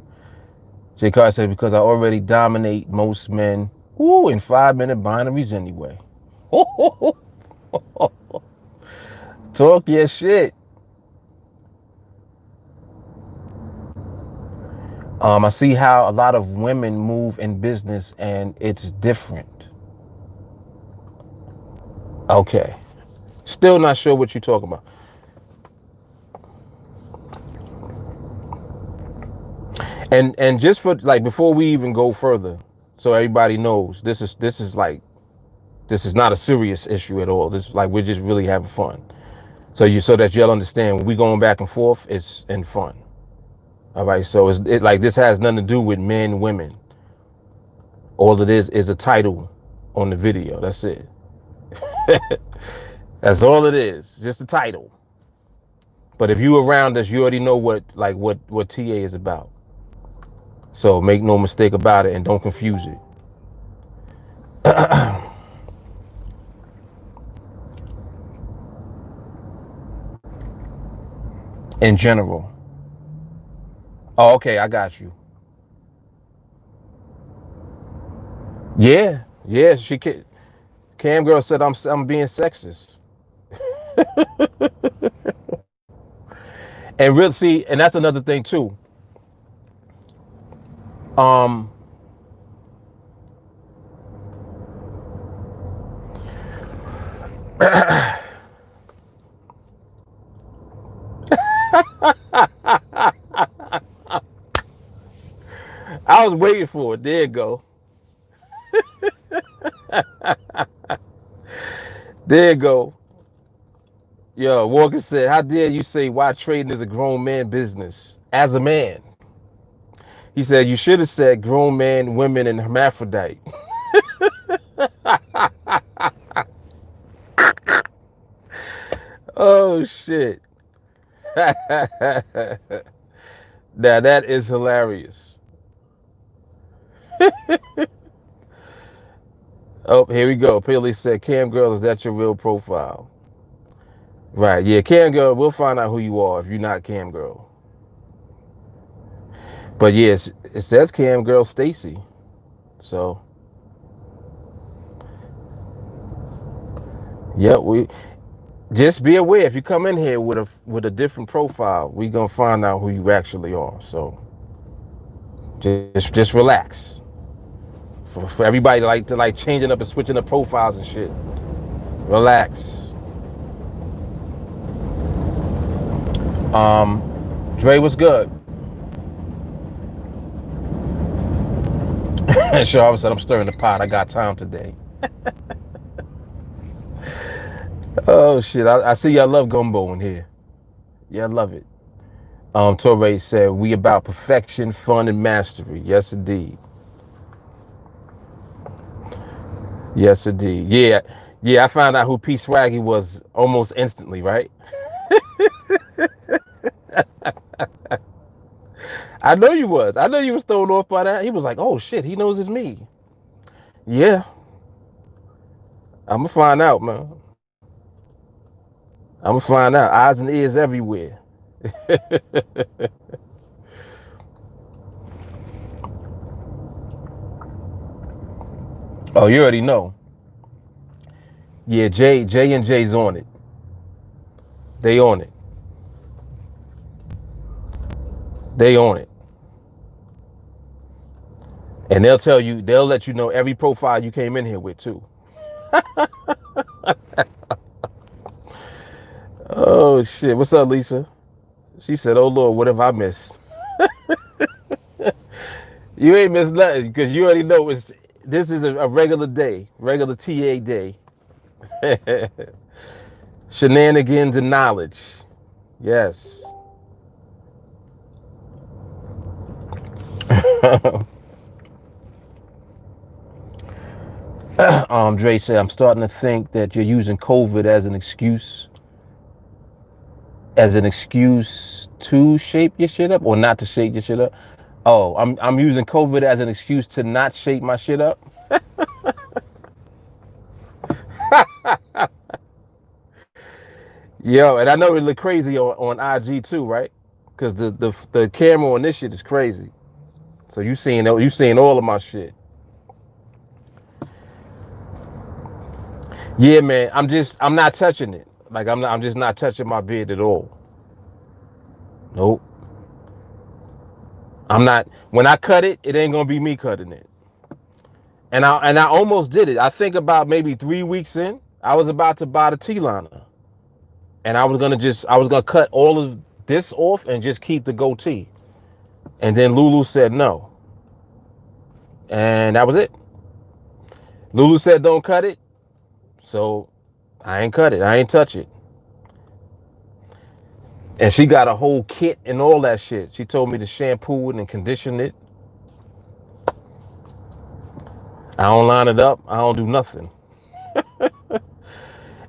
J. Carr said, because I already dominate most men in 5-minute binaries anyway. Talk your shit. I see how a lot of women move in business and it's different. Okay. Still not sure what you're talking about. And just for like before we even go further, so everybody knows this is not a serious issue at all. This like we're just really having fun. So that you'll understand when we going back and forth, it's in fun. All right, so it like this has nothing to do with men, women. All it is a title on the video. That's it. That's all it is, just the title. But if you around us, you already know what TA is about. So make no mistake about it and don't confuse it. In general. Oh, okay, I got you. Yeah, yeah. Cam girl said I'm being sexist. And really, see, and that's another thing too. Um, I was waiting for it. There you go. There you go. Yo, Walker said, "How dare you say why trading is a grown man business?" As a man, he said you should have said grown man, women, and hermaphrodite. Oh shit! Now that is hilarious. Oh, here we go. Paley said, "Cam girl, is that your real profile?" Right. Yeah, Cam girl. We'll find out who you are if you're not Cam girl. But yes, it says Cam Girl Stacy. So yeah, we just be aware if you come in here with a different profile, we gonna find out who you actually are. So just relax. For everybody to like changing up and switching up profiles and shit. Relax. Dre, what's good? Sharp said I'm stirring the pot. I got time today. Oh shit! I see y'all love gumbo in here. Yeah, I love it. Torre said we about perfection, fun, and mastery. Yes, indeed. Yes, indeed. Yeah, yeah. I found out who P Swaggy was almost instantly. Right? I know you was. I know you was thrown off by that. He was like, "Oh shit, he knows it's me." Yeah, I'm gonna find out, man. I'm gonna find out. Eyes and ears everywhere. Oh, you already know. Yeah, J and J's on it. They on it. They on it. And they'll let you know every profile you came in here with too. Oh shit. What's up, Lisa? She said, "Oh Lord, what have I missed?" You ain't missed nothing because you already know this is a regular day, regular TA day. Shenanigans and knowledge. Yes. Dre said, "I'm starting to think that you're using COVID as an excuse to shape your shit up or not to shape your shit up." Oh, I'm using COVID as an excuse to not shape my shit up. Yo, and I know it look crazy on IG too, right? Because the camera on this shit is crazy. So you seeing all of my shit. Yeah, man. I'm not touching it. Like I'm just not touching my beard at all. Nope. I'm not. When I cut it, it ain't gonna be me cutting it. And I almost did it. I think about maybe 3 weeks in, I was about to buy the T-liner, and I was gonna cut all of this off and just keep the goatee. And then Lulu said no, and that was it. Lulu said don't cut it, so I ain't cut it. I ain't touch it. And she got a whole kit and all that shit. She told me to shampoo it and condition it. I don't line it up. I don't do nothing.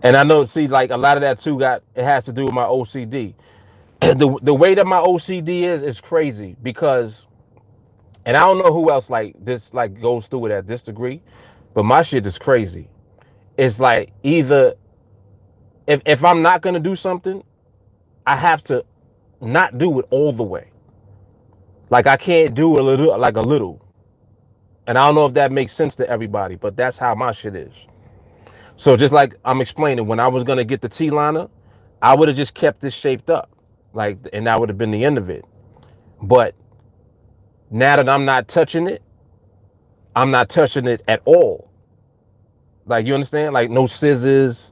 And I know, see, like a lot of that too it has to do with my OCD. The way that my OCD is crazy because, and I don't know who else like this like goes through it at this degree, but my shit is crazy. It's like either if I'm not gonna do something, I have to not do it all the way. Like I can't do a little. And I don't know if that makes sense to everybody, but that's how my shit is. So just like I'm explaining, when I was gonna get the T-liner, I would have just kept this shaped up. Like, and that would have been the end of it. But now that I'm not touching it at all. Like, you understand? Like no scissors,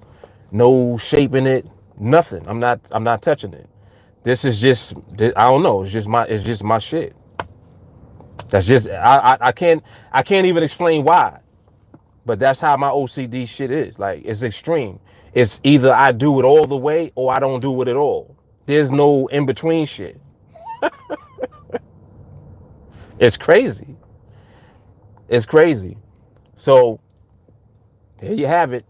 no shaping it, nothing. I'm not touching it. This is just, I don't know. It's just my shit. That's just, I can't even explain why, but that's how my OCD shit is. Like, it's extreme. It's either I do it all the way or I don't do it at all. There's no in between shit. It's crazy. It's crazy. So there you have it.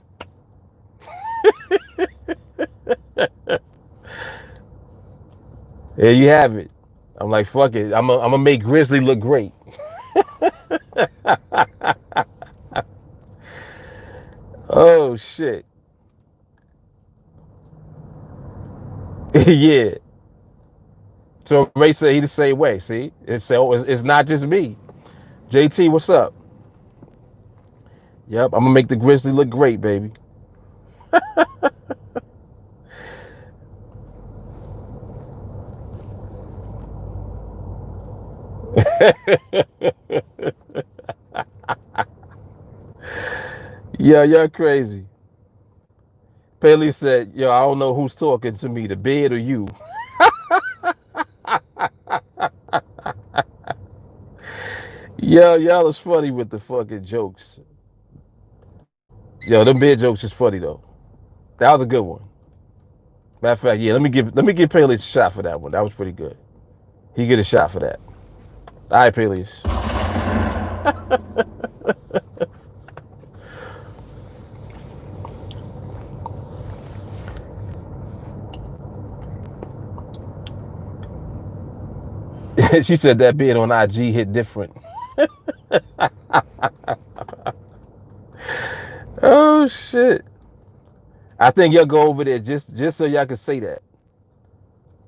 There you have it. I'm like, fuck it. I'm gonna make Grizzly look great. Oh shit. Yeah. So Ray said he the same way. See, it's not just me. JT, what's up? Yep, I'm gonna make the Grizzly look great, baby. Yeah, you're crazy. Paley said, yo, I don't know who's talking to me, the bed or you. Yo, y'all is funny with the fucking jokes. Yo, them bed jokes is funny though. That was a good one. Matter of fact, yeah, let me give Paley a shot for that one. That was pretty good. He get a shot for that. All right, Paley. She said that bid on IG hit different. Oh shit. I think y'all go over there just so y'all can say that.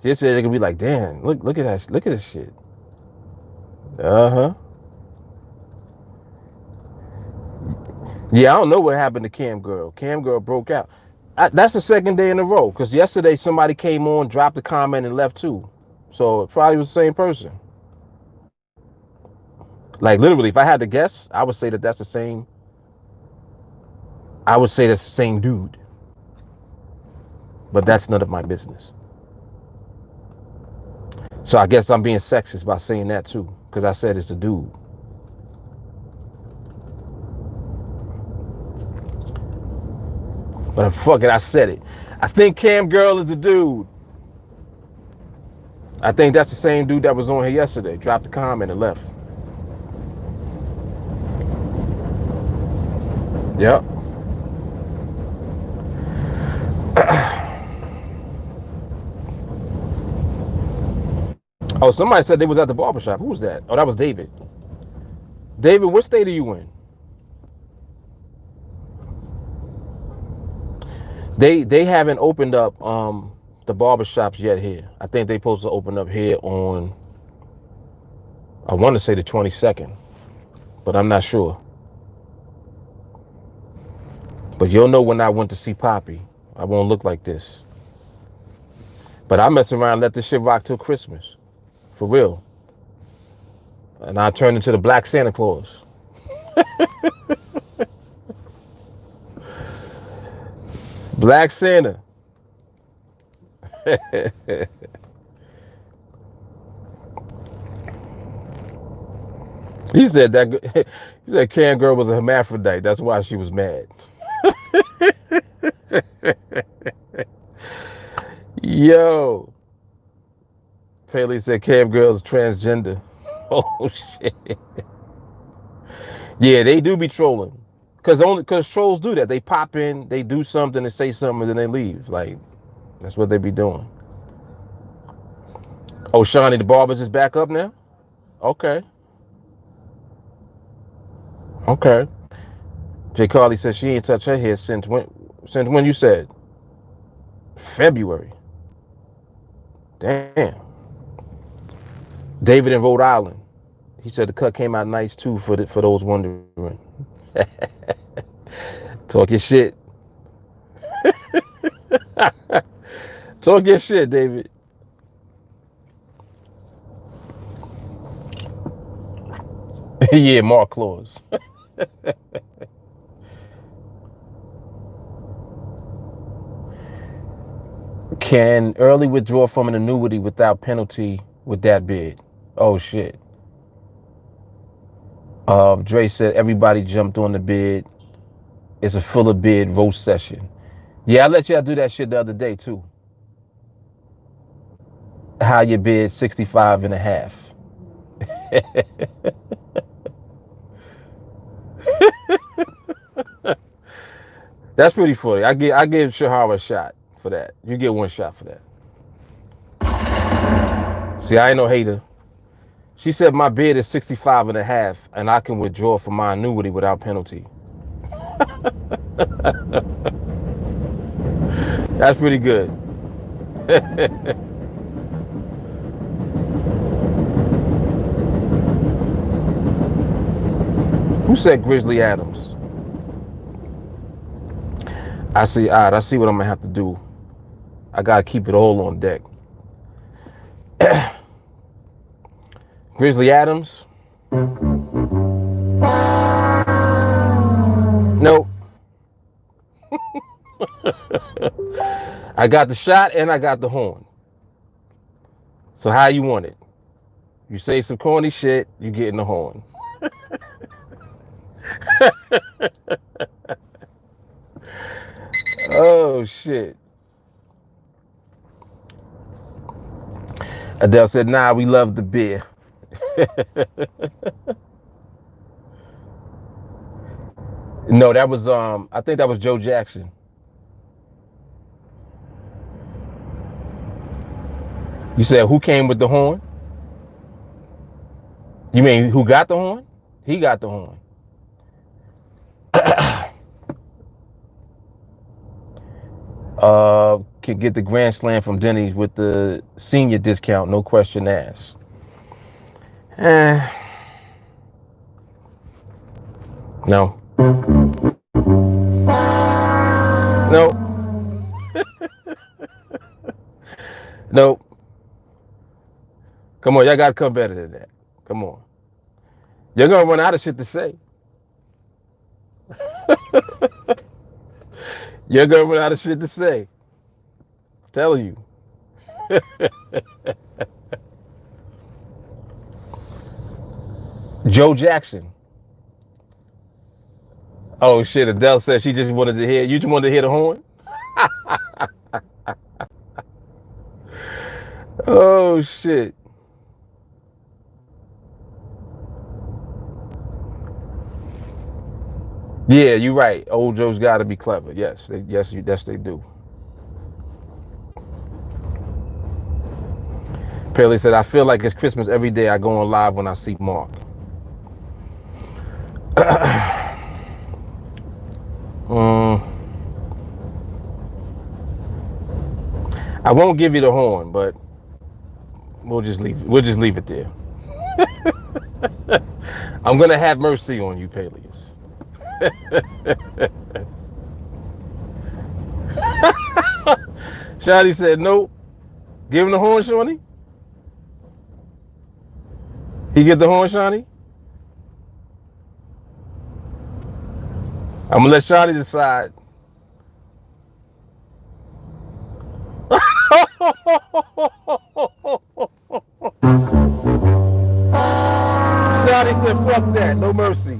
Just so they can be like, damn, look at that, look at this shit. Uh-huh. Yeah, I don't know what happened to Cam Girl. Cam Girl broke out. That's the second day in a row, because yesterday somebody came on, dropped a comment, and left too. So it probably was the same person. Like literally, if I had to guess, I would say that that's the same. I would say that's the same dude. But that's none of my business. So I guess I'm being sexist by saying that too, because I said it's a dude. But fuck it, I said it. I think Cam Girl is a dude. I think that's the same dude that was on here yesterday. Dropped a comment and left. Yep. Oh, somebody said they was at the barbershop. Who was that? Oh, that was David. David, what state are you in? They haven't opened up the barbershops yet here. I think they supposed to open up here on, I want to say the 22nd, but I'm not sure. But you'll know when I went to see Poppy. I won't look like this. But I mess around and let this shit rock till Christmas. For real. And I turned into the Black Santa Claus. Black Santa. He said that. He said Cam Girl was a hermaphrodite. That's why she was mad. Yo. Paley said Cam Girl's transgender. Oh shit. Yeah, they do be trolling. Because trolls do that. They pop in, they do something, and say something, and then they leave. Like, that's what they be doing. Oh, Shawnee, the barbers is back up now? Okay. Okay. Jay Carly says she ain't touched her hair since when? Since when you said? February. Damn. David in Rhode Island. He said the cut came out nice too for those wondering. Talk your shit. Talk your shit, David. Yeah, Mark Claus. Can early withdraw from an annuity without penalty with that bid? Oh shit. Dre said everybody jumped on the bid. It's a fuller bid roast session. Yeah, I let y'all do that shit the other day too. How you bid 65 and a half. That's pretty funny. I give Shahara a shot for that. You get one shot for that. See, I ain't no hater. She said my bid is 65 and a half and I can withdraw from my annuity without penalty. That's pretty good. Who said Grizzly Adams? I see. All right, I see what I'm gonna have to do. I gotta keep it all on deck. Grizzly Adams? Nope. I got the shot and I got the horn. So how you want it? You say some corny shit, you getting the horn. Oh shit. Adele said, nah, we love the beer. No, that was I think that was Joe Jackson. You said who came with the horn? You mean who got the horn? He got the horn. Can get the Grand Slam from Denny's with the senior discount, no question asked. No. Nope. Nope. Come on, y'all gotta come better than that. Come on. You're gonna run out of shit to say. You're gonna run out of shit to say. I'm telling you. Joe Jackson. Oh shit, Adele said she just wanted to hear, you just wanted to hear the horn? Oh shit. Yeah, you're right. Old Joe's got to be clever. Yes, they do. Paley said, I feel like it's Christmas every day I go on live when I see Mark. I won't give you the horn, but we'll just leave it there. I'm gonna have mercy on you, Peleus. Shawty said, nope. Give him the horn, Shawnee. He get the horn, Shawnee? I'm gonna let Shawnee decide. Shawnee said, fuck that, no mercy.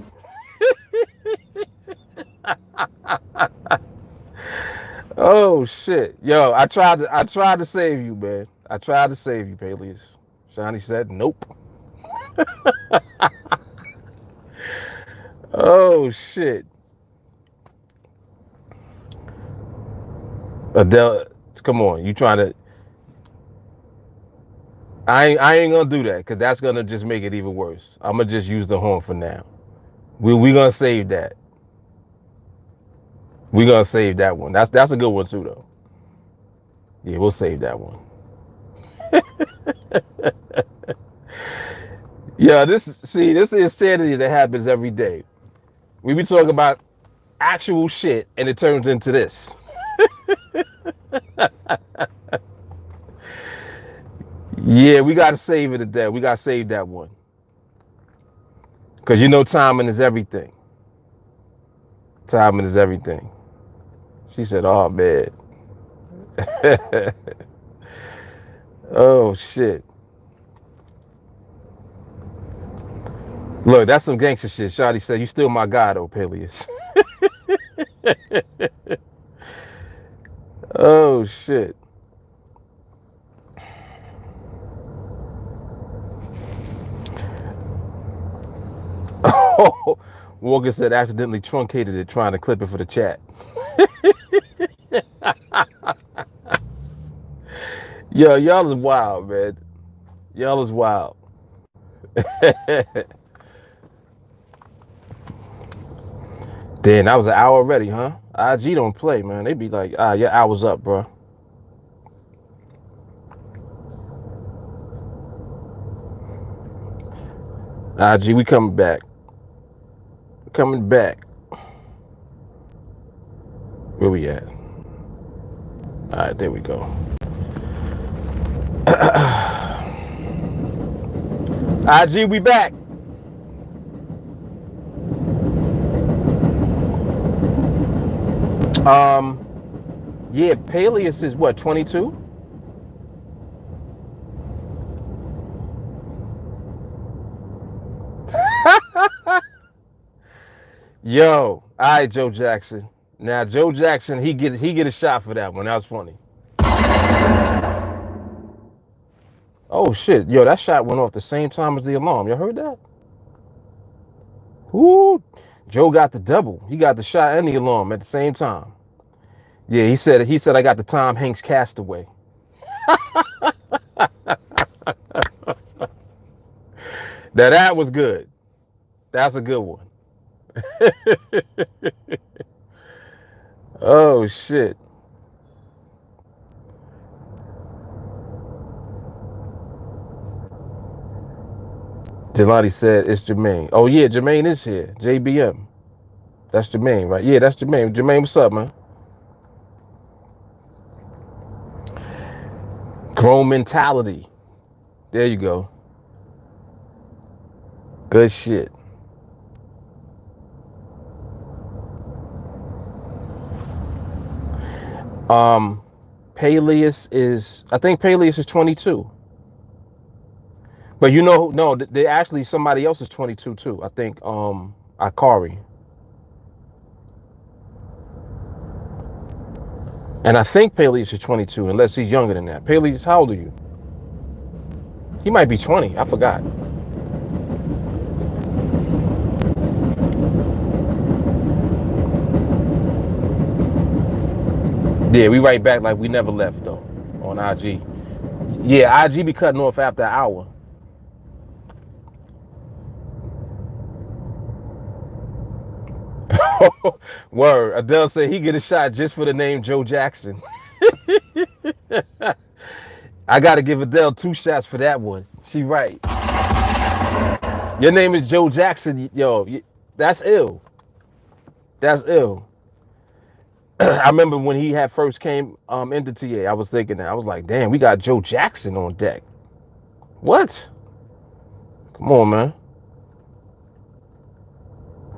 Oh shit. Yo, I tried to save you, man. I tried to save you, Peleus. Shawnee said, nope. Oh shit. Adele, come on, you trying to? I ain't gonna do that because that's gonna just make it even worse. I'm gonna just use the horn for now. We gonna save that. We gonna save that one. That's a good one too though. Yeah, we'll save that one. Yeah, this is insanity that happens every day. We be talking about actual shit and it turns into this. Yeah, we gotta save it today. We gotta save that one. Cause you know timing is everything. Timing is everything. She said, oh man. Oh shit. Look, that's some gangster shit. Shawty said, you still my guy though, Peleus. Oh shit. Oh, Walker said accidentally truncated it trying to clip it for the chat. Yo, y'all is wild, man. Y'all is wild. Damn, that was an hour already, huh? IG don't play, man. They be like, your hour's up, bro. IG, we coming back. Coming back. Where we at? All right, there we go. IG, we back. Yeah, Peleus is what, 22? Yo, all right, Joe Jackson. Now, Joe Jackson, he get a shot for that one. That was funny. Oh shit, yo, that shot went off the same time as the alarm. You heard that? Woo! Joe got the double. He got the shot and the alarm at the same time. Yeah, he said I got the Tom Hanks Castaway. Now that was good. That's a good one. Oh shit. Jelani said it's Jermaine. Oh yeah, Jermaine is here. JBM. That's Jermaine, right? Yeah, that's Jermaine. Jermaine, what's up, man? Grown mentality. There you go. Good shit. Peleus is, I think Peleus is 22. But you know, no, they actually somebody else is 22 too. I think Akari. And I think Peleus is 22, unless he's younger than that. Peleus, how old are you? He might be 20. I forgot. Yeah, we right back like we never left though on IG. Yeah, IG be cutting off after an hour. Word. Adele said he get a shot just for the name Joe Jackson. I gotta give Adele 2 shots for that one. She right. Your name is Joe Jackson, yo. That's ill. That's ill. I remember when he had first came into TA, I was thinking that. I was like, damn, we got Joe Jackson on deck. What? Come on, man.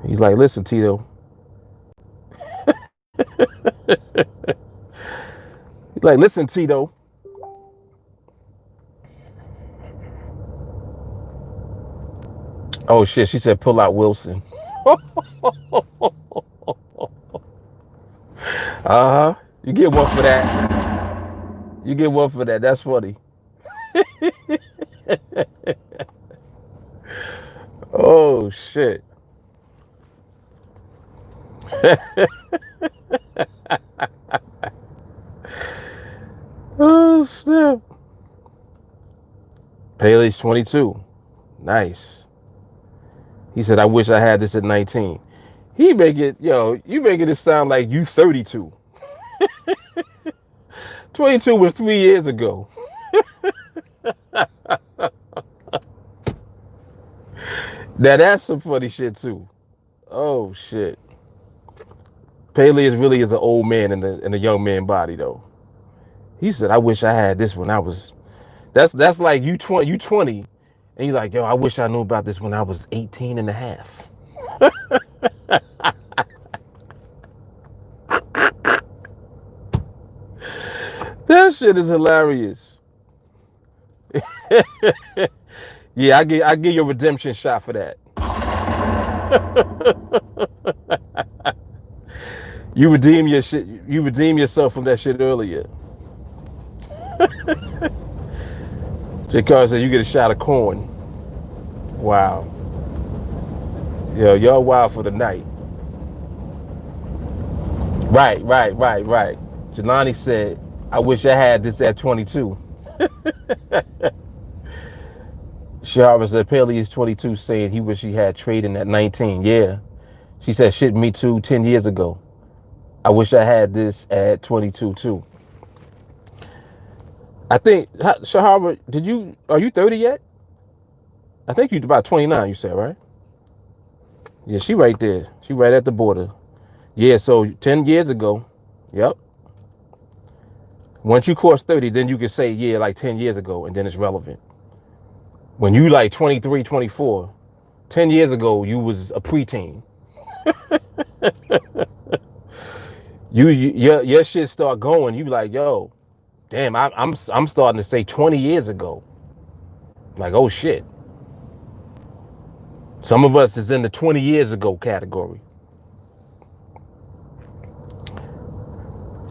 He's like, listen, Tito. He's like, listen, Tito. Oh shit, she said pull out Wilson. Uh-huh. You get one for that. You get one for that. That's funny. Oh shit. Paley's 22. Nice. He said, I wish I had this at 19. You making it sound like you 32. 22 was 3 years ago. Now that's some funny shit too. Oh shit. Paley is an old man in a young man body though. He said, I wish I had this when I was. That's like you 20, and you're like, yo, I wish I knew about this when I was 18 and a half. That shit is hilarious. Yeah, I give you a redemption shot for that. You redeem your shit. You redeem yourself from that shit earlier. J. Carr said you get a shot of corn. Wow. Yo, y'all wild for the night. Right. Jelani said, I wish I had this at 22. Shara said Paley is 22, saying he wish he had trading at 19. Yeah. She said, shit, me too, 10 years ago. I wish I had this at 22 too. I think, Shahara, are you 30 yet? I think you're about 29, you said, right? Yeah, she right there. She right at the border. Yeah, so 10 years ago. Yep. Once you cross 30, then you can say, yeah, like 10 years ago, and then it's relevant. When you like 23, 24, 10 years ago, you was a preteen. Your shit start going, you be like, yo, damn, I'm starting to say 20 years ago. Like, oh shit. Some of us is in the 20 years ago category.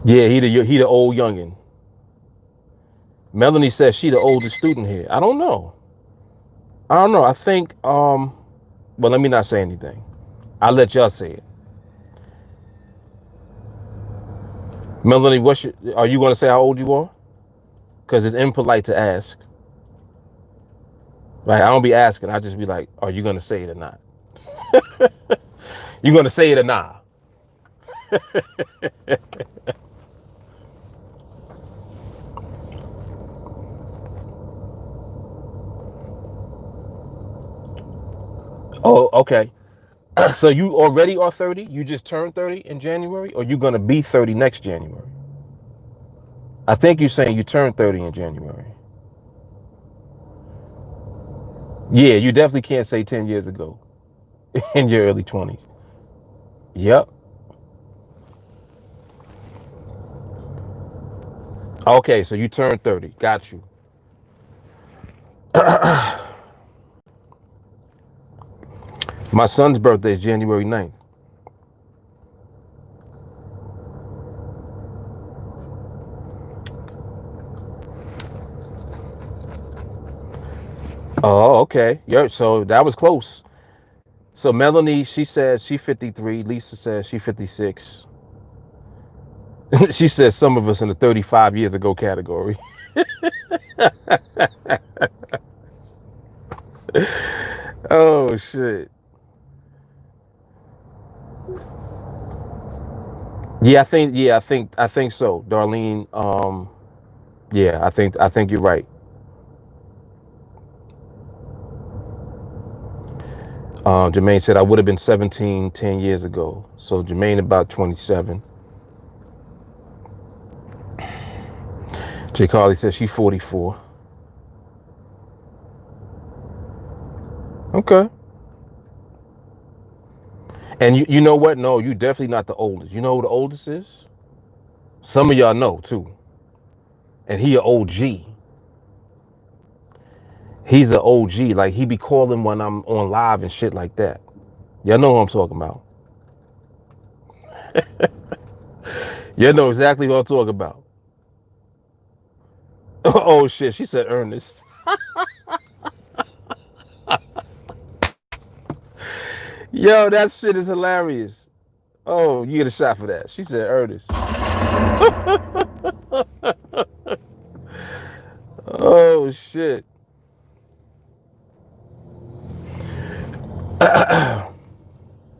Yeah, he the old youngin. Melanie says she the oldest student here. I don't know. I think, well, let me not say anything. I'll let y'all say it. Melanie, are you going to say how old you are? Because it's impolite to ask. Right? I don't be asking. I just be like, are you going to say it or not? You going to say it or not? Oh, okay. So you already are 30? You just turned 30 in January? Or you going to be 30 next January? I think you're saying you turned 30 in January. Yeah, you definitely can't say 10 years ago in your early 20s. Yep. Okay, so you turned 30. Got you. My son's birthday is January 9th. Oh, okay. Yeah, so that was close. So Melanie, she says she's 53. Lisa says she's 56. She says some of us in the 35 years ago category. Oh shit. Yeah, I think so, Darlene. Yeah, I think you're right. Jermaine said I would have been 17 10 years ago. So Jermaine about 27. Jay Carly says she's 44. Okay. And you know what? No, you definitely not the oldest. You know who the oldest is? Some of y'all know too. And he an OG. He's an OG. Like he be calling when I'm on live and shit like that. Y'all know who I'm talking about. Y'all know exactly what I'm talking about. Oh shit, she said Ernest. Yo, that shit is hilarious. Oh, you get a shot for that. She said Ernest. Oh shit.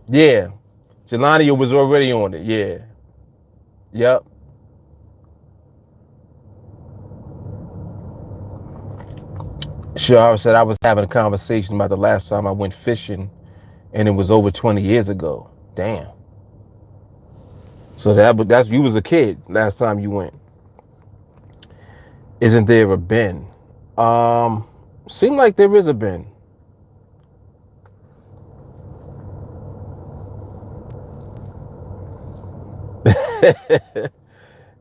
Yeah. Jelania was already on it. Yeah. Yep. Sure, I said I was having a conversation about the last time I went fishing, and it was over 20 years ago. Damn. So that's you was a kid last time you went. Isn't there a bin? Seem like there is a bin.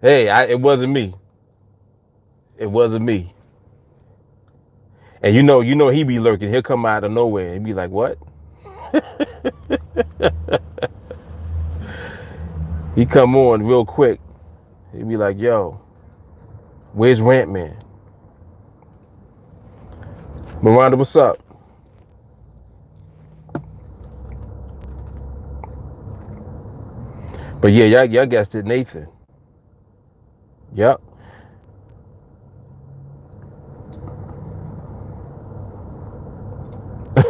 Hey, it wasn't me. It wasn't me. And you know he be lurking. He'll come out of nowhere and be like, "What?" He come on real quick. He'd be like, "Yo, where's Rant Man?" Miranda, what's up? But yeah, y'all guessed it, Nathan. Yep.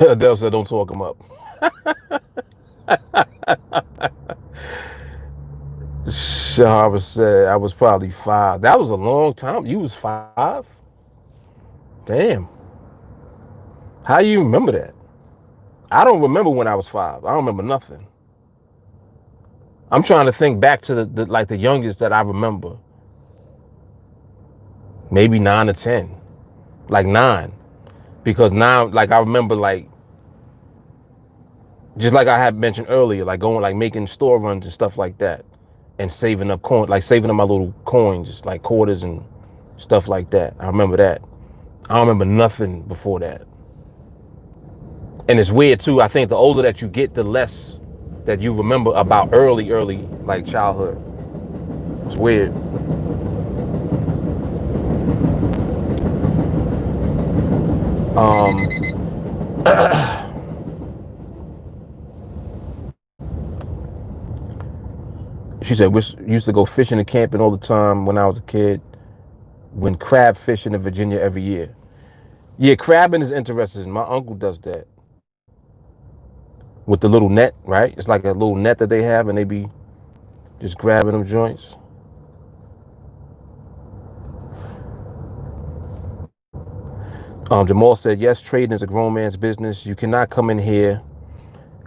Adele said, "Don't talk him up." Shahara said, "I was probably 5." That was a long time. You was 5? Damn. How you remember that? I don't remember when I was 5. I don't remember nothing. I'm trying to think back to the youngest that I remember. Maybe 9 or 10. Like 9. Because now, like, I remember, like, just like I had mentioned earlier, like going, like making store runs and stuff like that, and saving up coin, like saving up my little coins, like quarters and stuff like that. I remember that. I don't remember nothing before that. And it's weird too. I think the older that you get, the less that you remember about early, like childhood. It's weird. She said, we used to go fishing and camping all the time when I was a kid. Went crab fishing in Virginia every year. Yeah, crabbing is interesting. My uncle does that. With the little net, right? It's like a little net that they have, and they be just grabbing them joints. Jamal said, yes, trading is a grown man's business. You cannot come in here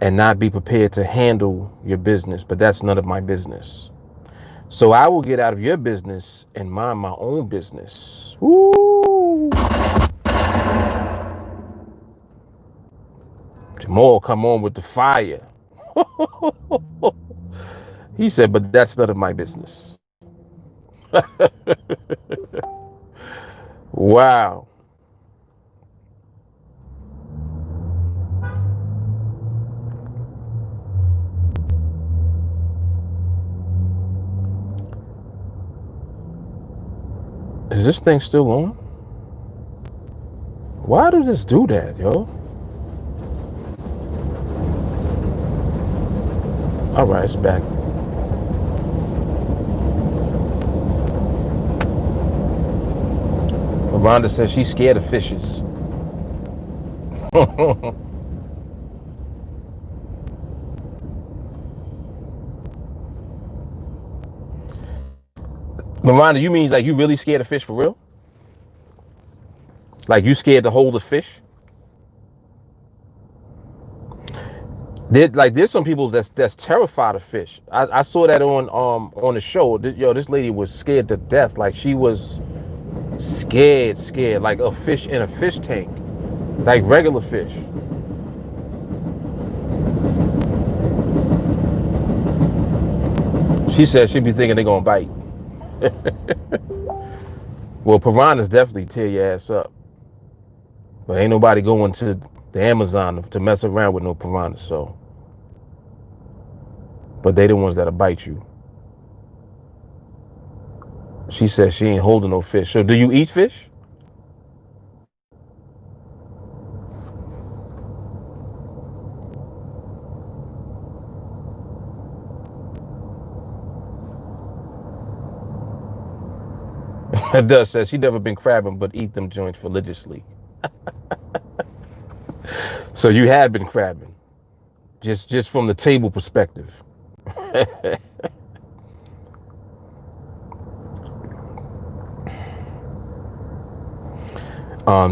and not be prepared to handle your business, but that's none of my business. So I will get out of your business and mind my own business. Woo! Jamal come on with the fire. He said, but that's none of my business. Wow. Is this thing still on? Why does this do that, yo? All right, it's back. Rhonda says she's scared of fishes. Miranda, you mean like you really scared of fish for real? Like you scared to hold a fish? There's some people that's terrified of fish. I saw that on the show. This lady was scared to death. Like she was scared, like a fish in a fish tank, like regular fish. She said she'd be thinking they're gonna bite. Well, piranhas definitely tear your ass up, but ain't nobody going to the Amazon to mess around with no piranhas. So, but they the ones that'll bite you. She says she ain't holding no fish. So, do you eat fish? Does says she never been crabbing, but eat them joints religiously. So you had been crabbing. just from the table perspective.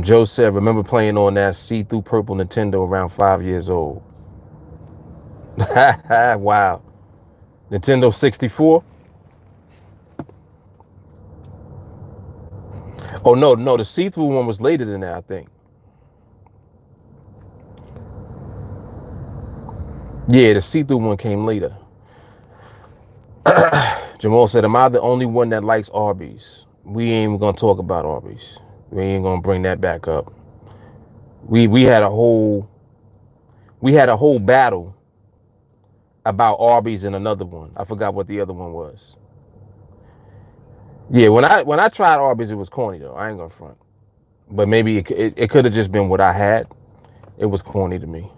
Joe said, remember playing on that see-through purple Nintendo around 5 years old. Wow. Nintendo 64? Oh, no, the see-through one was later than that, I think. Yeah, the see-through one came later. Jamal said, am I the only one that likes Arby's? We ain't even gonna talk about Arby's. We ain't gonna bring that back up. We had a whole battle about Arby's and another one. I forgot what the other one was. Yeah, when I tried Arby's, it was corny though. I ain't gonna front. But maybe it could have just been what I had. It was corny to me.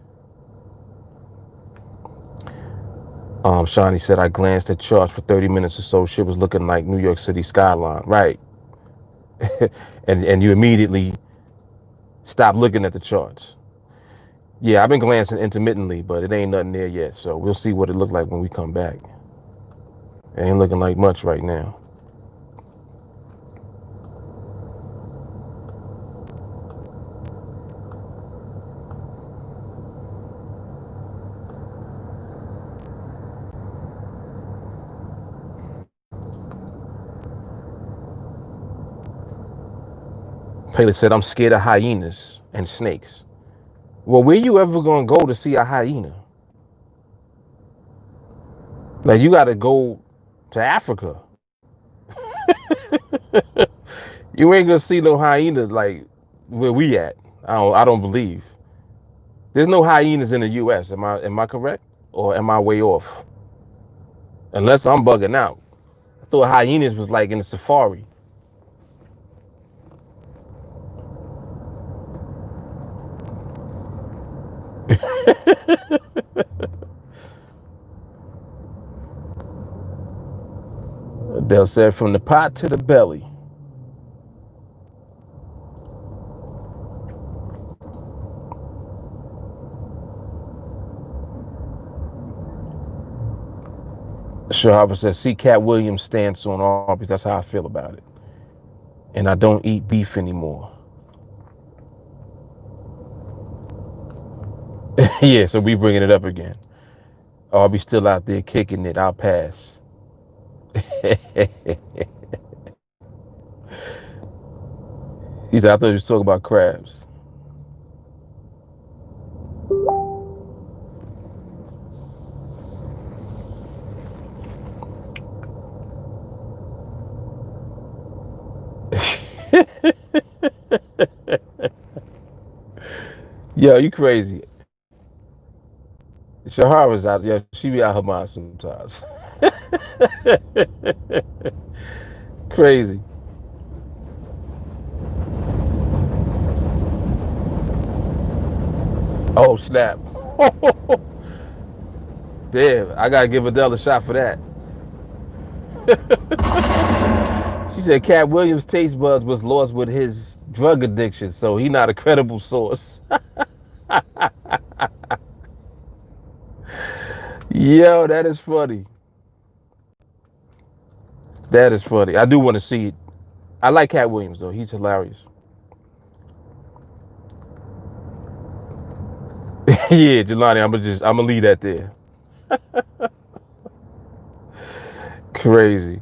Shawnee said, I glanced at charts for 30 minutes or so. Shit was looking like New York City skyline. Right. and you immediately stopped looking at the charts. Yeah, I've been glancing intermittently, but it ain't nothing there yet. So we'll see what it looked like when we come back. It ain't looking like much right now. Taylor said, I'm scared of hyenas and snakes. Well, where you ever gonna go to see a hyena? Like, you gotta go to Africa. You ain't gonna see no hyena like where we at. I don't believe. There's no hyenas in the US. Am I correct? Or am I way off? Unless I'm bugging out. I thought hyenas was like in the safari. Adele said, from the pot to the belly. Sure, Harper says, see Cat Williams' stance on Arby's. That's how I feel about it. And I don't eat beef anymore. Yeah, so we bringing it up again. Arby's still out there kicking it. I'll pass. He said, I thought you was talking about crabs. Yo, you crazy. Shahara's out. Yeah, she be out her mind sometimes. Crazy. Oh, snap. Damn, I gotta give Adele a shot for that. She said Cat Williams' taste buds was lost with his drug addiction, so he not a credible source. Yo, that is funny. That is funny. I do want to see it. I like Cat Williams though. He's hilarious. Yeah, Jelani, I'm gonna leave that there. Crazy.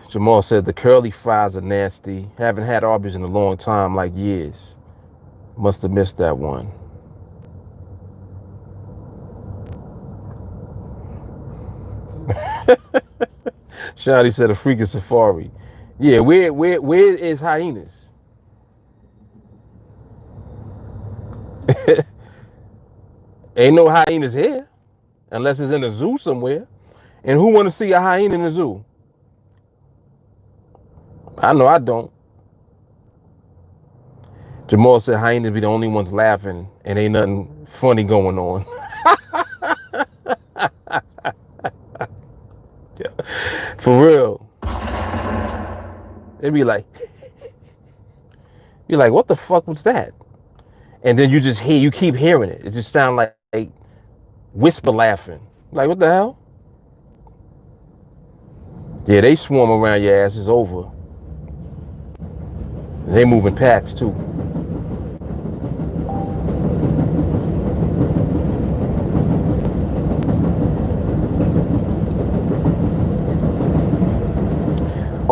Jamal said the curly fries are nasty. Haven't had Arby's in a long time, like years. Must have missed that one. Shadi said a freaking safari. Yeah, where is hyenas? Ain't no hyenas here, unless it's in a zoo somewhere. And who want to see a hyena in the zoo? I know I don't. Jamal said hyenas be the only ones laughing and ain't nothing funny going on. For real. They'd be like, you're like, what the fuck was that? And then you keep hearing it. It just sounds like whisper laughing. Like, what the hell? Yeah, they swarm around your ass. It's over. They move in packs too.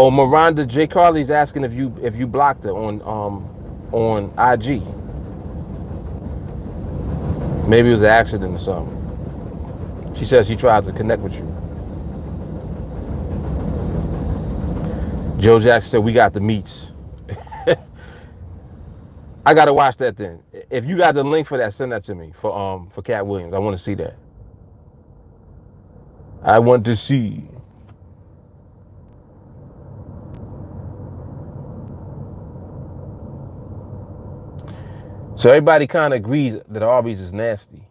Oh, Miranda J. Carly's asking if you blocked her on IG. Maybe it was an accident or something. She says she tried to connect with you. Joe Jackson said we got the meats. I gotta watch that then. If you got the link for that, send that to me for Cat Williams. I want to see that. I want to see. So everybody kind of agrees that Arby's is nasty.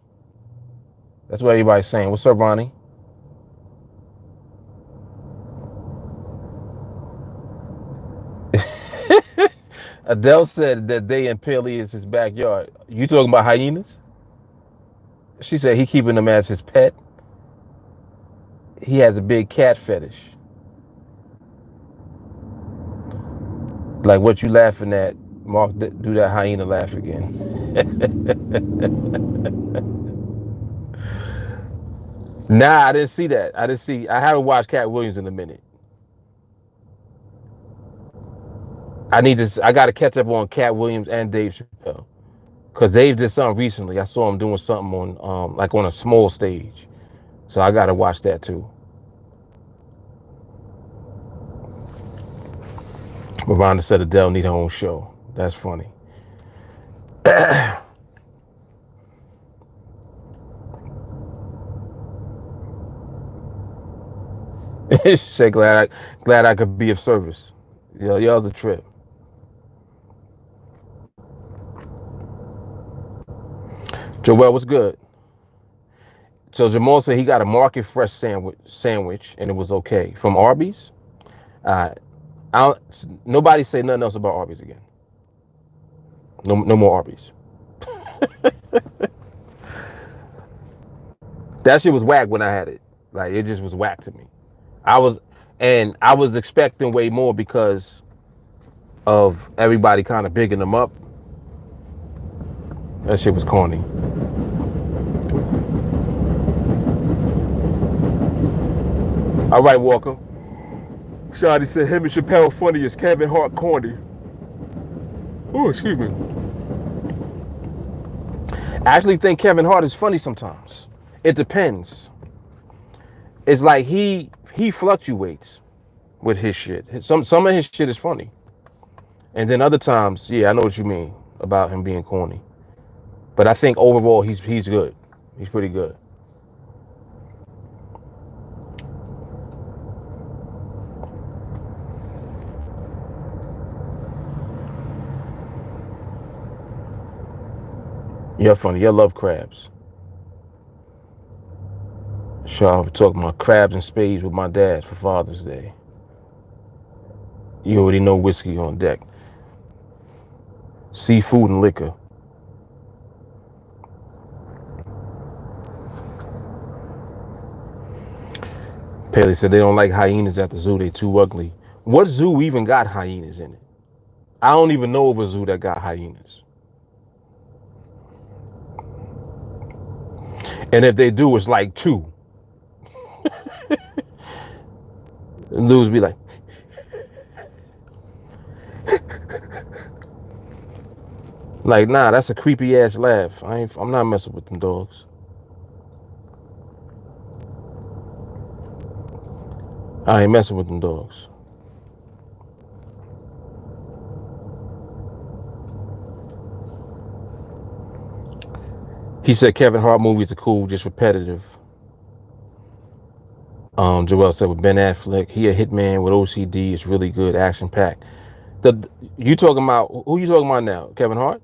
That's what everybody's saying. What's up, Ronnie? Adele said that they in Peleus' backyard. You talking about hyenas? She said he keeping them as his pet. He has a big cat fetish. Like, what you laughing at? Mark, do that hyena laugh again. Nah, I didn't see that. I haven't watched Cat Williams in a minute. I got to catch up on Cat Williams and Dave Chappelle. Because Dave did something recently. I saw him doing something on, like on a small stage. So I got to watch that too. Miranda said Adele need her own show. That's funny. She said, glad I could be of service. Y'all's a trip. Joel, what's good? So Jamal said he got a market fresh sandwich and it was okay from Arby's. Nobody say nothing else about Arby's again. No more Arby's. That shit was whack when I had it. Like, it just was whack to me. I was expecting way more because of everybody kind of bigging them up. That shit was corny. All right, Walker. Shawty said him and Chappelle funny as Kevin Hart corny. Oh, excuse me. I actually think Kevin Hart is funny sometimes. It depends. It's like he fluctuates with his shit. Some of his shit is funny. And then other times, yeah, I know what you mean about him being corny. But I think overall he's good. He's pretty good. You're funny. You love crabs. Sure, I'll be talking about crabs and spades with my dad for Father's Day. You already know whiskey on deck. Seafood and liquor. Paley said they don't like hyenas at the zoo. They too ugly. What zoo even got hyenas in it? I don't even know of a zoo that got hyenas. And if they do, it's like 2. And Lou's be like, nah, that's a creepy ass laugh. I'm not messing with them dogs. I ain't messing with them dogs. He said Kevin Hart movies are cool, just repetitive. Joel said with Ben Affleck, he a hitman with OCD. It's really good, action packed. You talking about who you talking about now? Kevin Hart?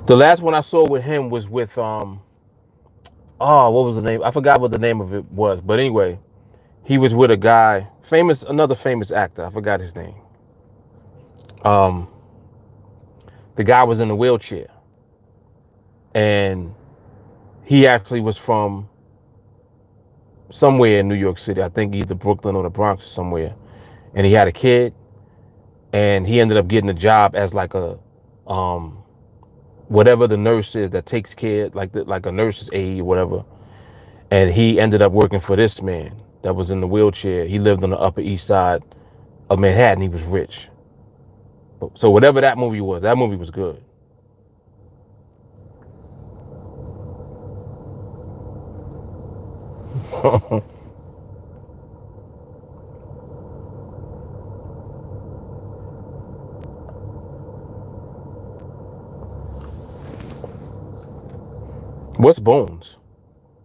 The last one I saw with him was with what was the name? I forgot what the name of it was, but anyway, He was with a guy, another famous actor. I forgot his name. Um, the guy was in a wheelchair, and he actually was from somewhere in New York City. I think either Brooklyn or the Bronx or somewhere. And he had a kid, and he ended up getting a job as like a whatever the nurse is that takes care, like a nurse's aide or whatever. And he ended up working for this man that was in the wheelchair. He lived on the Upper East Side of Manhattan. He was rich. So whatever that movie was good. What's Bones?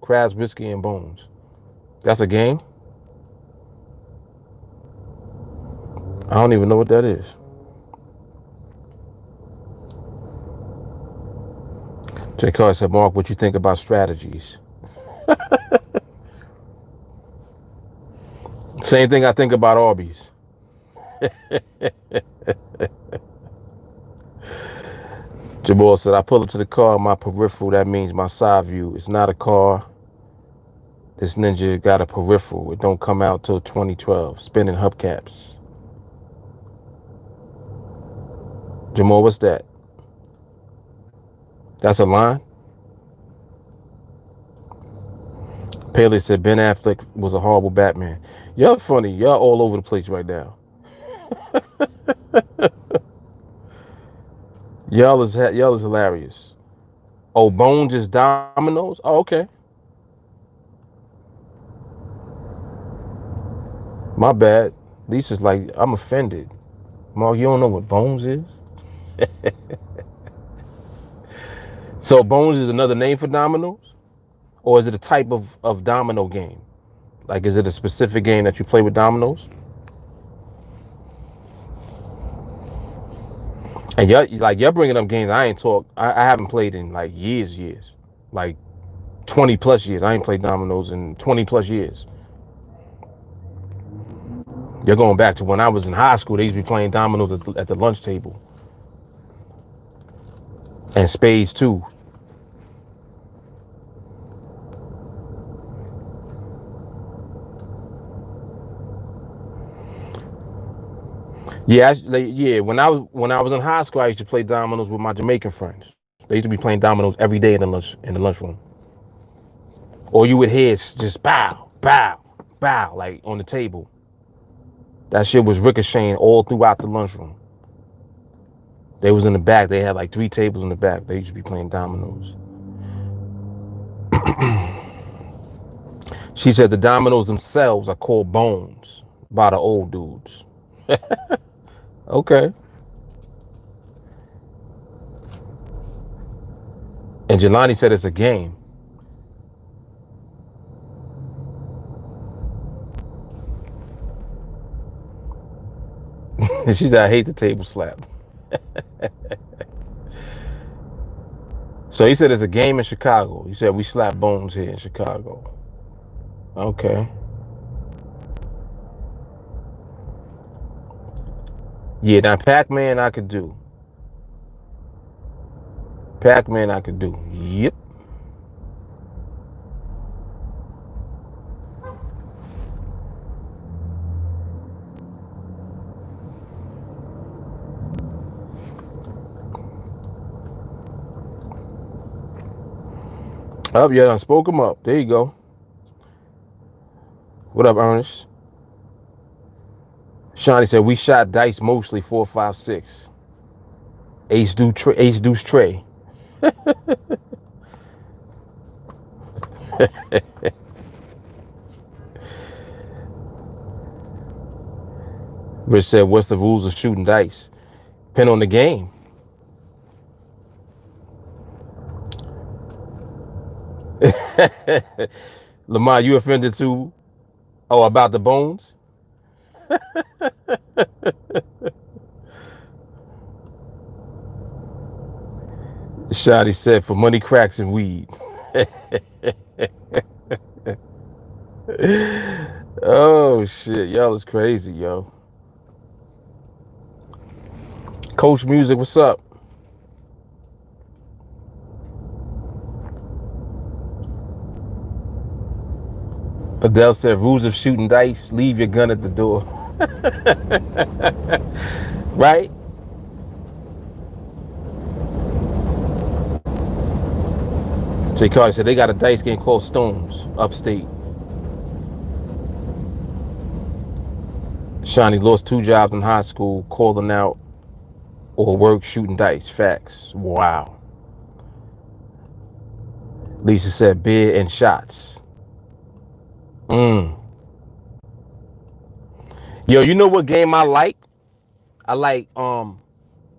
Crabs, Whiskey, and Bones. That's a game? I don't even know what that is. J. Carr said, Mark, what you think about strategies? Same thing I think about Arby's. Jamal said, I pull up to the car in my peripheral. That means my side view. It's not a car. This ninja got a peripheral. It don't come out till 2012. Spinning hubcaps. Jamal, what's that? That's a line? Paley said, Ben Affleck was a horrible Batman. Y'all funny. Y'all all over the place right now. Y'all is hilarious. Oh, Bones is Domino's? Oh, okay. My bad. Lisa's like, I'm offended. Mark, you don't know what Bones is? So Bones is another name for Domino's? Or is it a type of domino game? Like, is it a specific game that you play with dominoes? And you're bringing up games I haven't played in like years. Like 20 plus years. I ain't played dominoes in 20 plus years. You're going back to when I was in high school. They used to be playing dominoes at the lunch table. And spades too. Yeah, When I was in high school, I used to play dominoes with my Jamaican friends. They used to be playing dominoes every day in the lunchroom. Or you would hear just bow, bow, bow, like on the table. That shit was ricocheting all throughout the lunchroom. They was in the back. They had like 3 tables in the back. They used to be playing dominoes. She said the dominoes themselves are called bones by the old dudes. Okay. And Jelani said it's a game. She said, I hate the table slap. So he said it's a game in Chicago. He said we slap bones here in Chicago. Okay. Yeah, now Pac-Man I could do. Pac-Man I could do. Yep. Oh, yeah, I spoke him up. There you go. What up, Ernest? Shawnee said we shot dice mostly 4, 5, 6. Ace deuce tray. Rich said, what's the rules of shooting dice? Depend on the game. Lamar, you offended too? Oh, about the bones? Shotty said, for money, cracks, and weed. Oh shit, y'all is crazy, yo. Coach Music, what's up? Adele said, rules of shooting dice, leave your gun at the door. Right? Jay Carter said, they got a dice game called Stones, upstate. Shawnee lost 2 jobs in high school, calling out or work shooting dice. Facts. Wow. Lisa said, beer and shots. Yo, you know what game I like? I like, I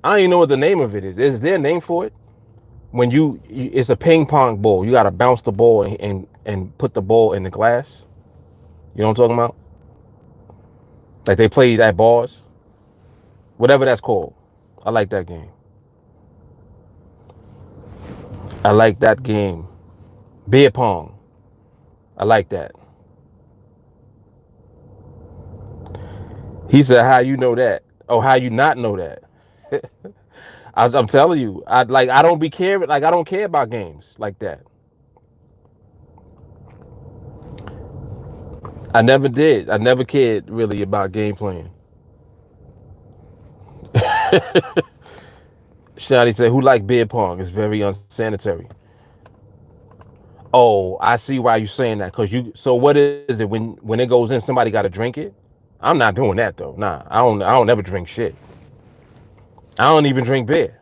don't even know what the name of it is. Is there a name for it? When it's a ping pong ball. You got to bounce the ball and put the ball in the glass. You know what I'm talking about? Like they play at bars. Whatever that's called. I like that game. I like that game. Beer pong. I like that. He said, how you know that? Oh, how you not know that? I'm telling you, I don't be caring. Like I don't care about games like that. I never did. I never cared really about game playing. Shadi said, who like beer pong? It's very unsanitary. Oh, I see why you're saying that. So what is it when it goes in, somebody got to drink it? I'm not doing that though. Nah, I don't ever drink shit. I don't even drink beer.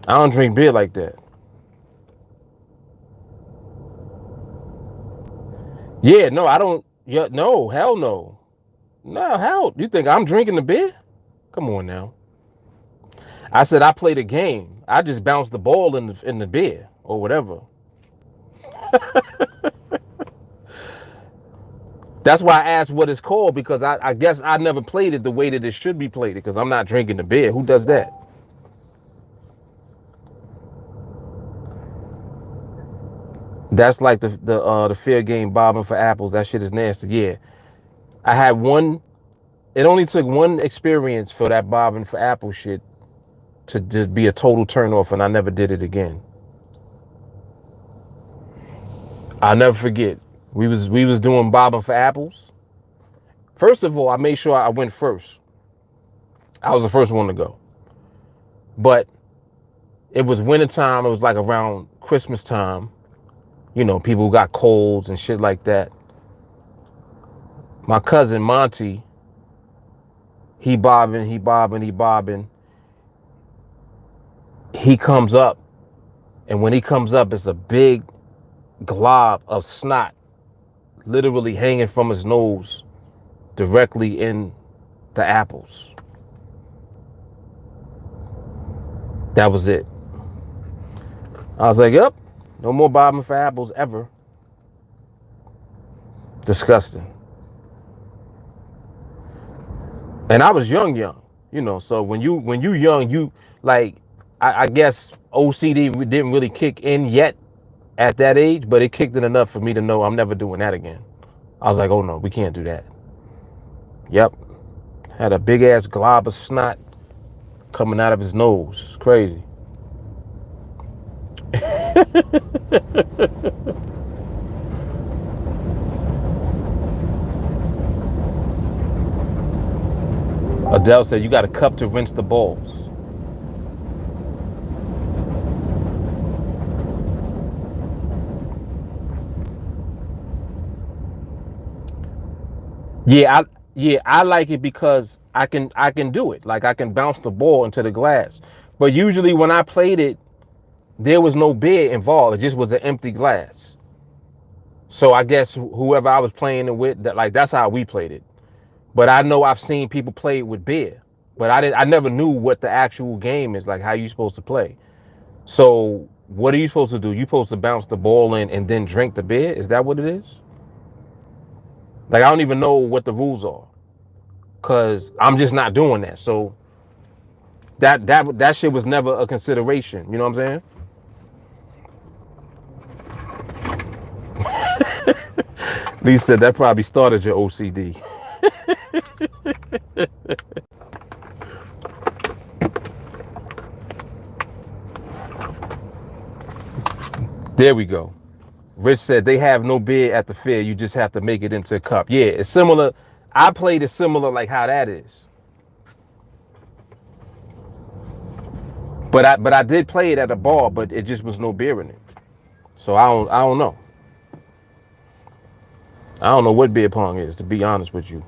I don't drink beer like that. Yeah, no, I don't. Yeah, no, hell no. No, hell. You think I'm drinking the beer? Come on now. I said I played a game. I just bounced the ball in the beer or whatever. That's why I asked what it's called, because I guess I never played it the way that it should be played, because I'm not drinking the beer. Who does that? That's like the fair game bobbing for apples. That shit is nasty. Yeah, I had one. It only took one experience for that bobbing for apple shit to just be a total turnoff, and I never did it again. I'll never forget. We was doing bobbing for apples. First of all, I made sure I went first. I was the first one to go. But it was wintertime. It was like around Christmas time. You know, people got colds and shit like that. My cousin Monty, he bobbing. He comes up, and when he comes up, it's a big glob of snot literally hanging from his nose directly in the apples. That was it. I was like, yep, no more bobbing for apples ever. Disgusting. And I was young, you know. So when you young, you like, I guess OCD didn't really kick in yet at that age, but it kicked in enough for me to know I'm never doing that again. I was like, oh no, we can't do that. Yep. Had a big ass glob of snot coming out of his nose. It's crazy. Adele said you got a cup to rinse the balls. I like it because I can do it. Like I can bounce the ball into the glass. But usually when I played it, there was no beer involved. It just was an empty glass. So I guess whoever I was playing it with, that's how we played it. But I know I've seen people play it with beer. But I never knew what the actual game is, like how you supposed to play. So what are you supposed to do? You supposed to bounce the ball in and then drink the beer? Is that what it is? Like I don't even know what the rules are, cause I'm just not doing that. So that shit was never a consideration. You know what I'm saying? Lee said that probably started your OCD. There we go. Rich said they have no beer at the fair. You just have to make it into a cup. Yeah, it's similar. I played it similar like how that is. But I did play it at a bar, but it just was no beer in it. So I don't know. I don't know what beer pong is, to be honest with you.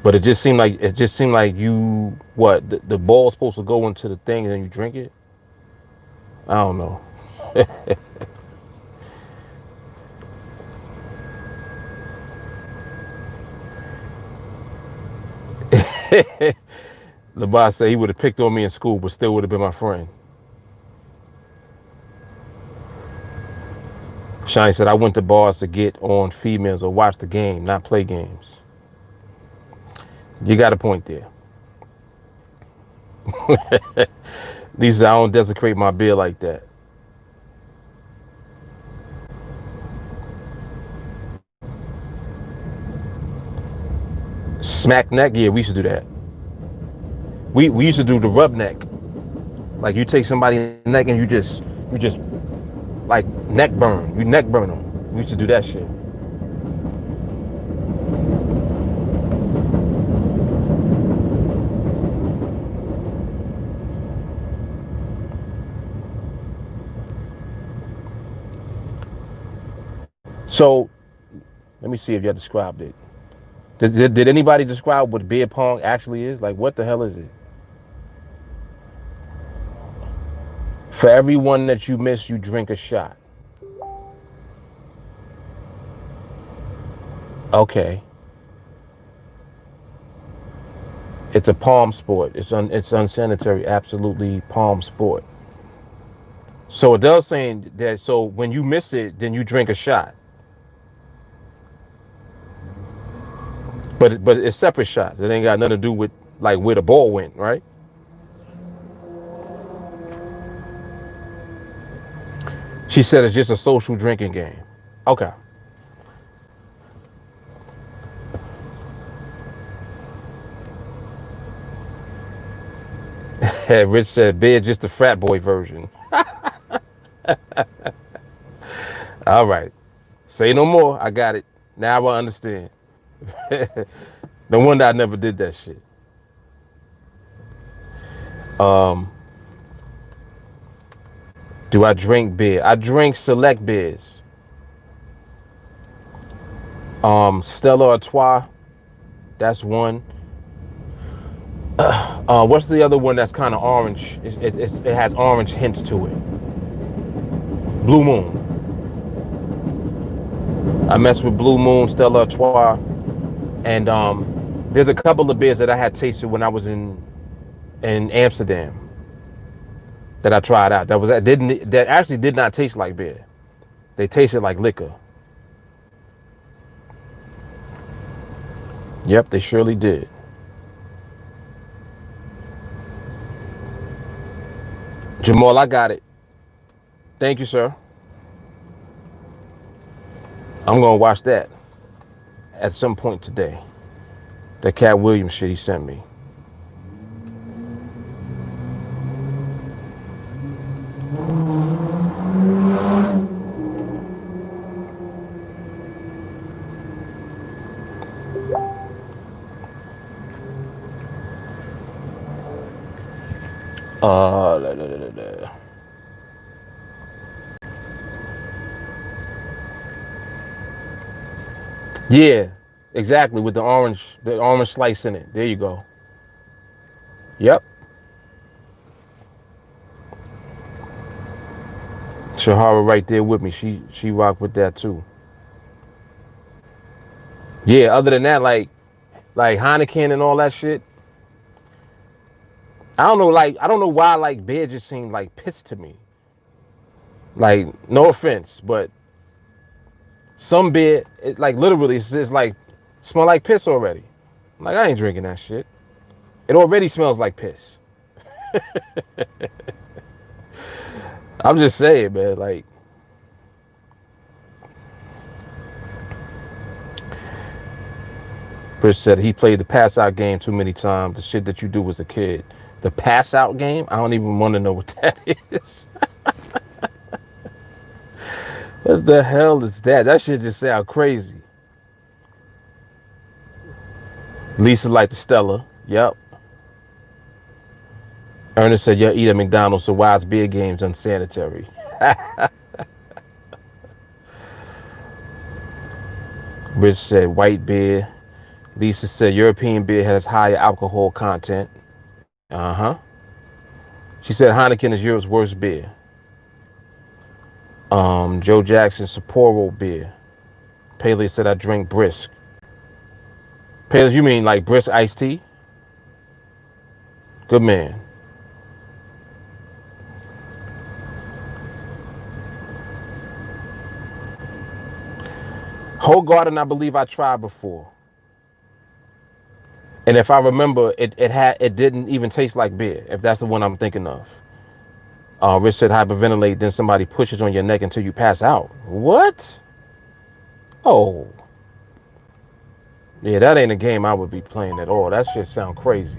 But it just seemed like you what the ball's supposed to go into the thing and then you drink it. I don't know. The boss said he would have picked on me in school, but still would have been my friend. Shiny said I went to bars to get on females or watch the game, not play games. You got a point there. Lisa, I don't desecrate my beer like that. Smack neck? Yeah, we used to do that. We used to do the rub neck. Like you take somebody's neck and you just like neck burn. You neck burn them. We used to do that shit. So let me see if you described it. Did anybody describe what beer pong actually is? Like, what the hell is it? For every one that you miss, you drink a shot. Okay. It's a palm sport. It's unsanitary. Absolutely palm sport. So Adele's saying that. So when you miss it, then you drink a shot. But it's separate shots. It ain't got nothing to do with like where the ball went, right? She said it's just a social drinking game. Okay. Rich said beer just the frat boy version. All right. Say no more. I got it. Now I understand. No wonder I never did that shit. Do I drink beer? I drink select beers. Stella Artois, that's one. What's the other one that's kind of orange? It has orange hints to it. Blue Moon. I mess with Blue Moon, Stella Artois, and there's a couple of beers that I had tasted when I was in Amsterdam that I tried out. That actually did not taste like beer. They tasted like liquor. Yep, they surely did. Jamal, I got it. Thank you, sir. I'm gonna watch that at some point today. That Cat Williams shit he sent me. Yeah, exactly, with the orange slice in it. There you go. Yep. Shahara right there with me. She rocked with that too. Yeah, other than that, like Heineken and all that shit. I don't know why like beer just seemed like piss to me. Like, no offense, but some beer, it like literally it's just like smell like piss already. I'm like, I ain't drinking that shit. It already smells like piss. I'm just saying, man, like Rich said he played the pass out game too many times. The shit that you do as a kid. The pass out game? I don't even want to know what that is. What the hell is that? That shit just sound crazy. Lisa liked the Stella. Yep. Ernest said, "You'll eat at McDonald's, so why is beer games unsanitary?" Rich said, "White beer." Lisa said, "European beer has higher alcohol content." Uh-huh. She said, "Heineken is Europe's worst beer." Joe Jackson, Sapporo beer. Paley said, "I drink brisk." Paley, you mean like brisk iced tea? Good man. Whole Garden, I believe I tried before. And if I remember, it didn't even taste like beer, if that's the one I'm thinking of. Rich said hyperventilate, then somebody pushes on your neck until you pass out. What? Oh. Yeah, that ain't a game I would be playing at all. That shit sound crazy.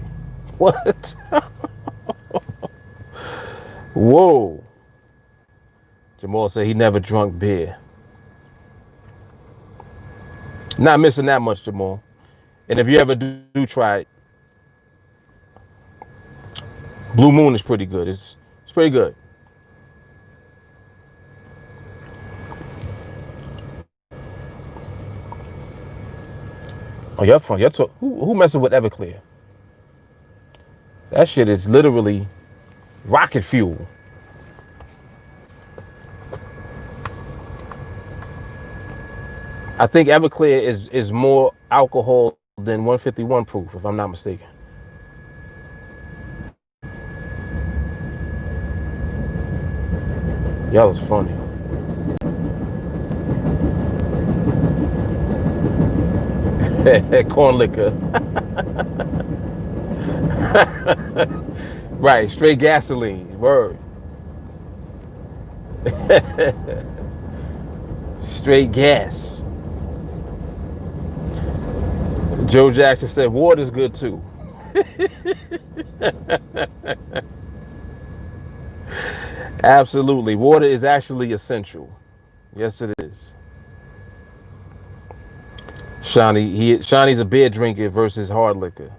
What? Whoa. Jamal said he never drunk beer. Not missing that much, Jamal. And if you ever do try it, Blue Moon is pretty good. It's pretty good. Oh, you're fun. Who messing with Everclear? That shit is literally rocket fuel. I think Everclear is more alcohol than 151 proof, if I'm not mistaken. Y'all is funny. Corn liquor. Right, straight gasoline. Word. Straight gas. Joe Jackson said water's good too. Absolutely. Water is actually essential. Yes, it is. Shawnee's a beer drinker versus hard liquor.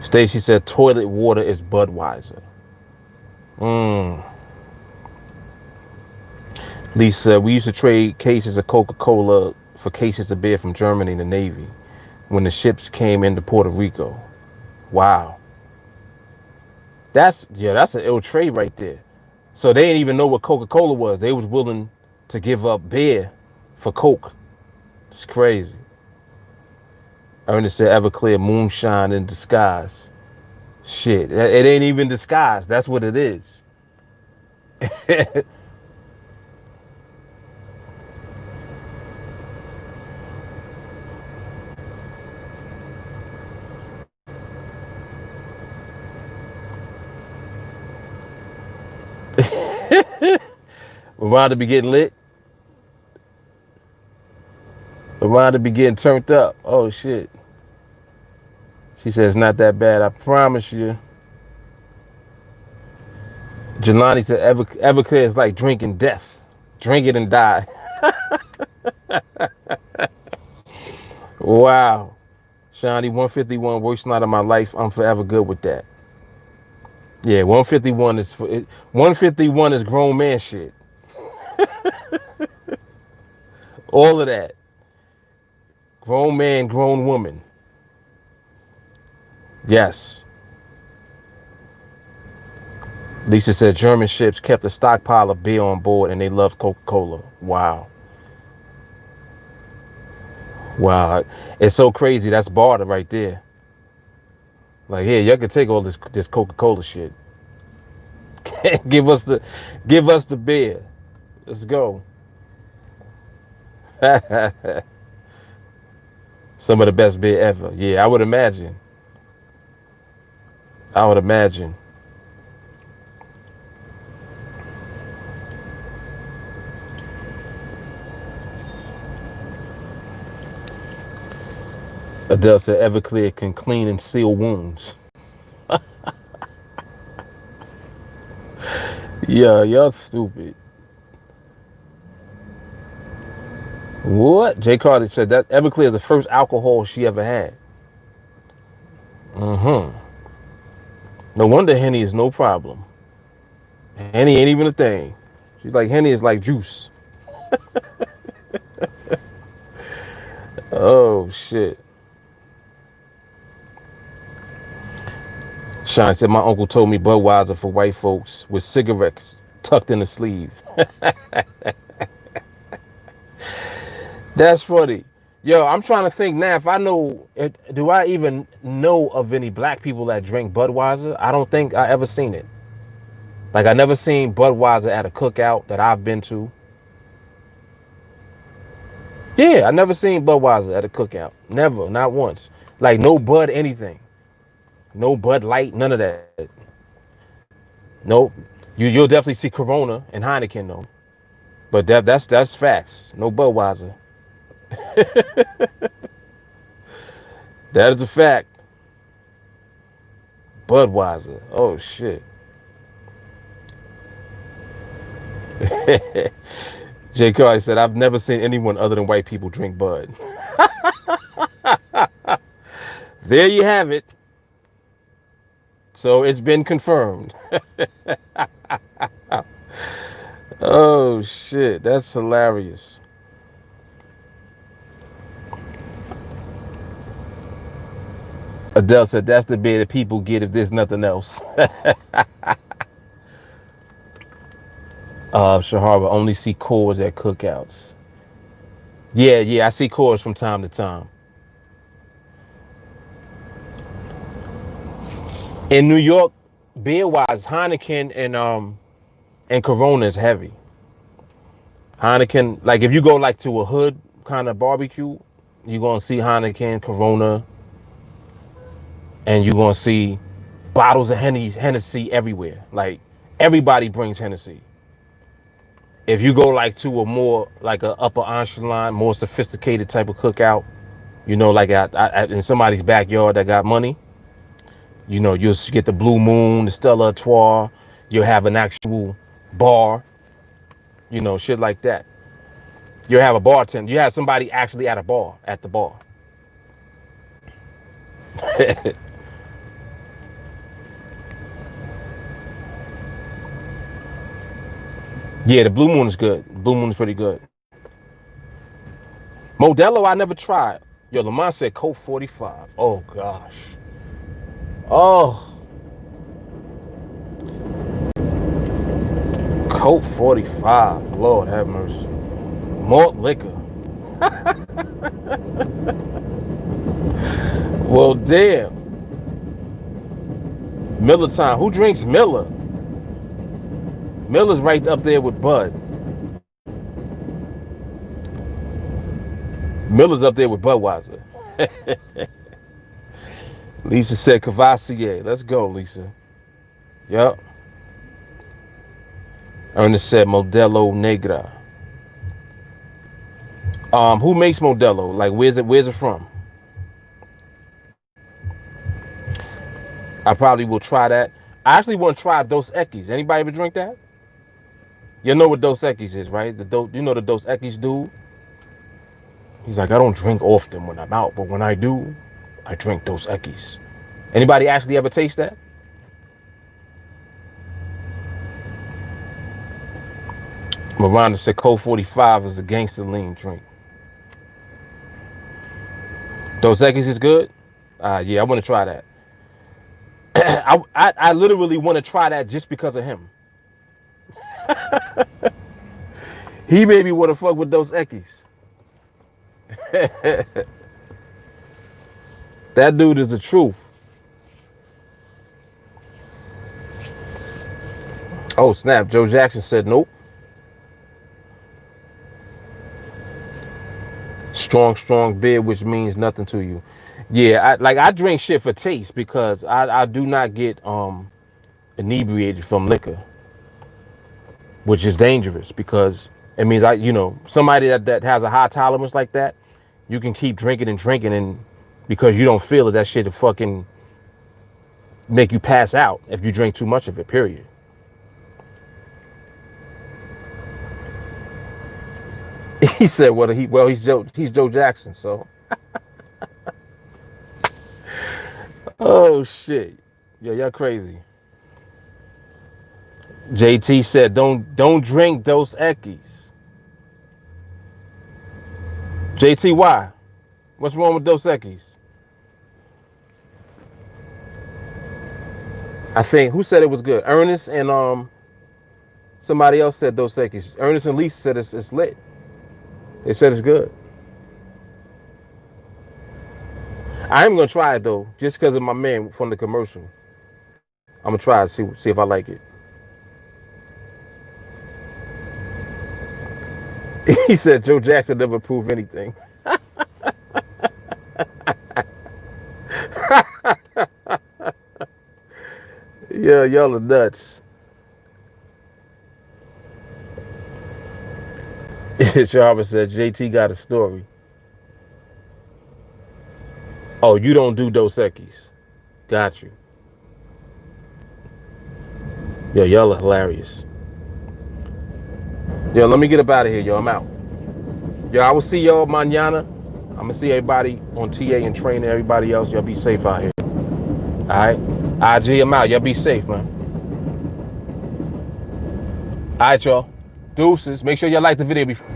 Stacy said toilet water is Budweiser. Lisa, we used to trade cases of Coca-Cola for cases of beer from Germany in the Navy when the ships came into Puerto Rico. Wow. That's an ill trade right there. So they didn't even know what Coca-Cola was. They was willing to give up beer for Coke. It's crazy. Ernest said Everclear moonshine in disguise. Shit, it ain't even disguise. That's what it is. Remind to be getting lit. Remind to be getting turned up. Oh shit. She says not that bad. I promise you. Jelani said Everclear is like drinking death. Drink it and die. Wow. Shawnee, 151, worst night of my life. I'm forever good with that. Yeah, 151 is 151 is grown man shit. All of that. Grown man, grown woman. Yes. Lisa said German ships kept a stockpile of beer on board and they loved Coca-Cola. Wow. Wow. It's so crazy. That's barter right there. Like, here, y'all can take all this Coca-Cola shit. give us the beer. Let's go. Some of the best beer ever. Yeah, I would imagine. I would imagine. Adele said Everclear can clean and seal wounds. Yeah, y'all stupid. What? Jay Carter said that Everclear is the first alcohol she ever had. Mm-hmm. No wonder Henny is no problem. Henny ain't even a thing. She's like, Henny is like juice. Oh, shit. Sean said, my uncle told me Budweiser for white folks with cigarettes tucked in the sleeve. That's funny. Yo, I'm trying to think now if I know, do I even know of any black people that drink Budweiser? I don't think I ever seen it. Like, I never seen Budweiser at a cookout that I've been to. Yeah, I never seen Budweiser at a cookout. Never, not once. Like, no Bud anything. No Bud Light, none of that. Nope. You'll definitely see Corona and Heineken, though. But that's facts. No Budweiser. That is a fact. Budweiser. Oh, shit. Jay Carey said, I've never seen anyone other than white people drink Bud. There you have it. So it's been confirmed. Oh, shit. That's hilarious. Adele said, that's the beer that people get if there's nothing else. Shahara, only see Coors at cookouts. Yeah, I see Coors from time to time. In New York, beer-wise, Heineken and Corona is heavy. Heineken, like if you go like to a hood kind of barbecue, you're gonna see Heineken, Corona, and you're gonna see bottles of Hennessy everywhere. Like everybody brings Hennessy. If you go like to a more like a upper echelon, more sophisticated type of cookout, you know, like in somebody's backyard that got money, you know, you'll get the Blue Moon, the Stella Artois. You'll have an actual bar, you know, shit like that. You'll have a bartender. You have somebody actually at the bar. Yeah, the Blue Moon is good. Blue Moon is pretty good. Modelo, I never tried. Yo, Lamont said Coke 45. Oh, gosh. Oh. Coke 45. Lord have mercy. Malt liquor. Well, damn. Miller time. Who drinks Miller? Miller's right up there with Bud. Miller's up there with Budweiser. Lisa said Cavassier. Let's go, Lisa. Yup. Ernest said Modelo Negra. Who makes Modelo? Like, where's it from? I probably will try that. I actually want to try Dos Equis. Anybody ever drink that? You know what Dos Equis is, right? You know the Dos Equis dude? He's like, I don't drink often when I'm out, but when I do, I drink Dos Equis. Anybody actually ever taste that? Miranda said Coke 45 is a gangster lean drink. Dos Equis is good? Yeah, I want to try that. I literally want to try that just because of him. He made me want to fuck with Dos Equis. That dude is the truth. Oh, snap. Joe Jackson said nope. Strong beer, which means nothing to you. Yeah, I drink shit for taste because I do not get inebriated from liquor, which is dangerous because it means somebody that has a high tolerance like that, you can keep drinking and because you don't feel it. That shit will fucking make you pass out if you drink too much of it, period. He said, he's Joe Jackson, so. Oh shit. Yeah, y'all crazy. JT said, don't drink Dos Equis. JT, why? What's wrong with Dos Equis? I think, who said it was good? Ernest and somebody else said Dos Equis. Ernest and Lisa said it's lit. They said it's good. I am gonna try it though, just because of my man from the commercial. I'm gonna try it, see if I like it. He said Joe Jackson never proved anything. Yeah, y'all are nuts. Sharma said JT got a story. Oh, you don't do Dos Equis. Got you. Yo, y'all are hilarious. Yo, let me get up out of here, yo. I'm out. Yo, I will see y'all mañana. I'm gonna see everybody on TA and train everybody else. Y'all be safe out here. All right? IG, I'm out. Y'all be safe, man. All right, y'all. Deuces. Make sure y'all like the video before.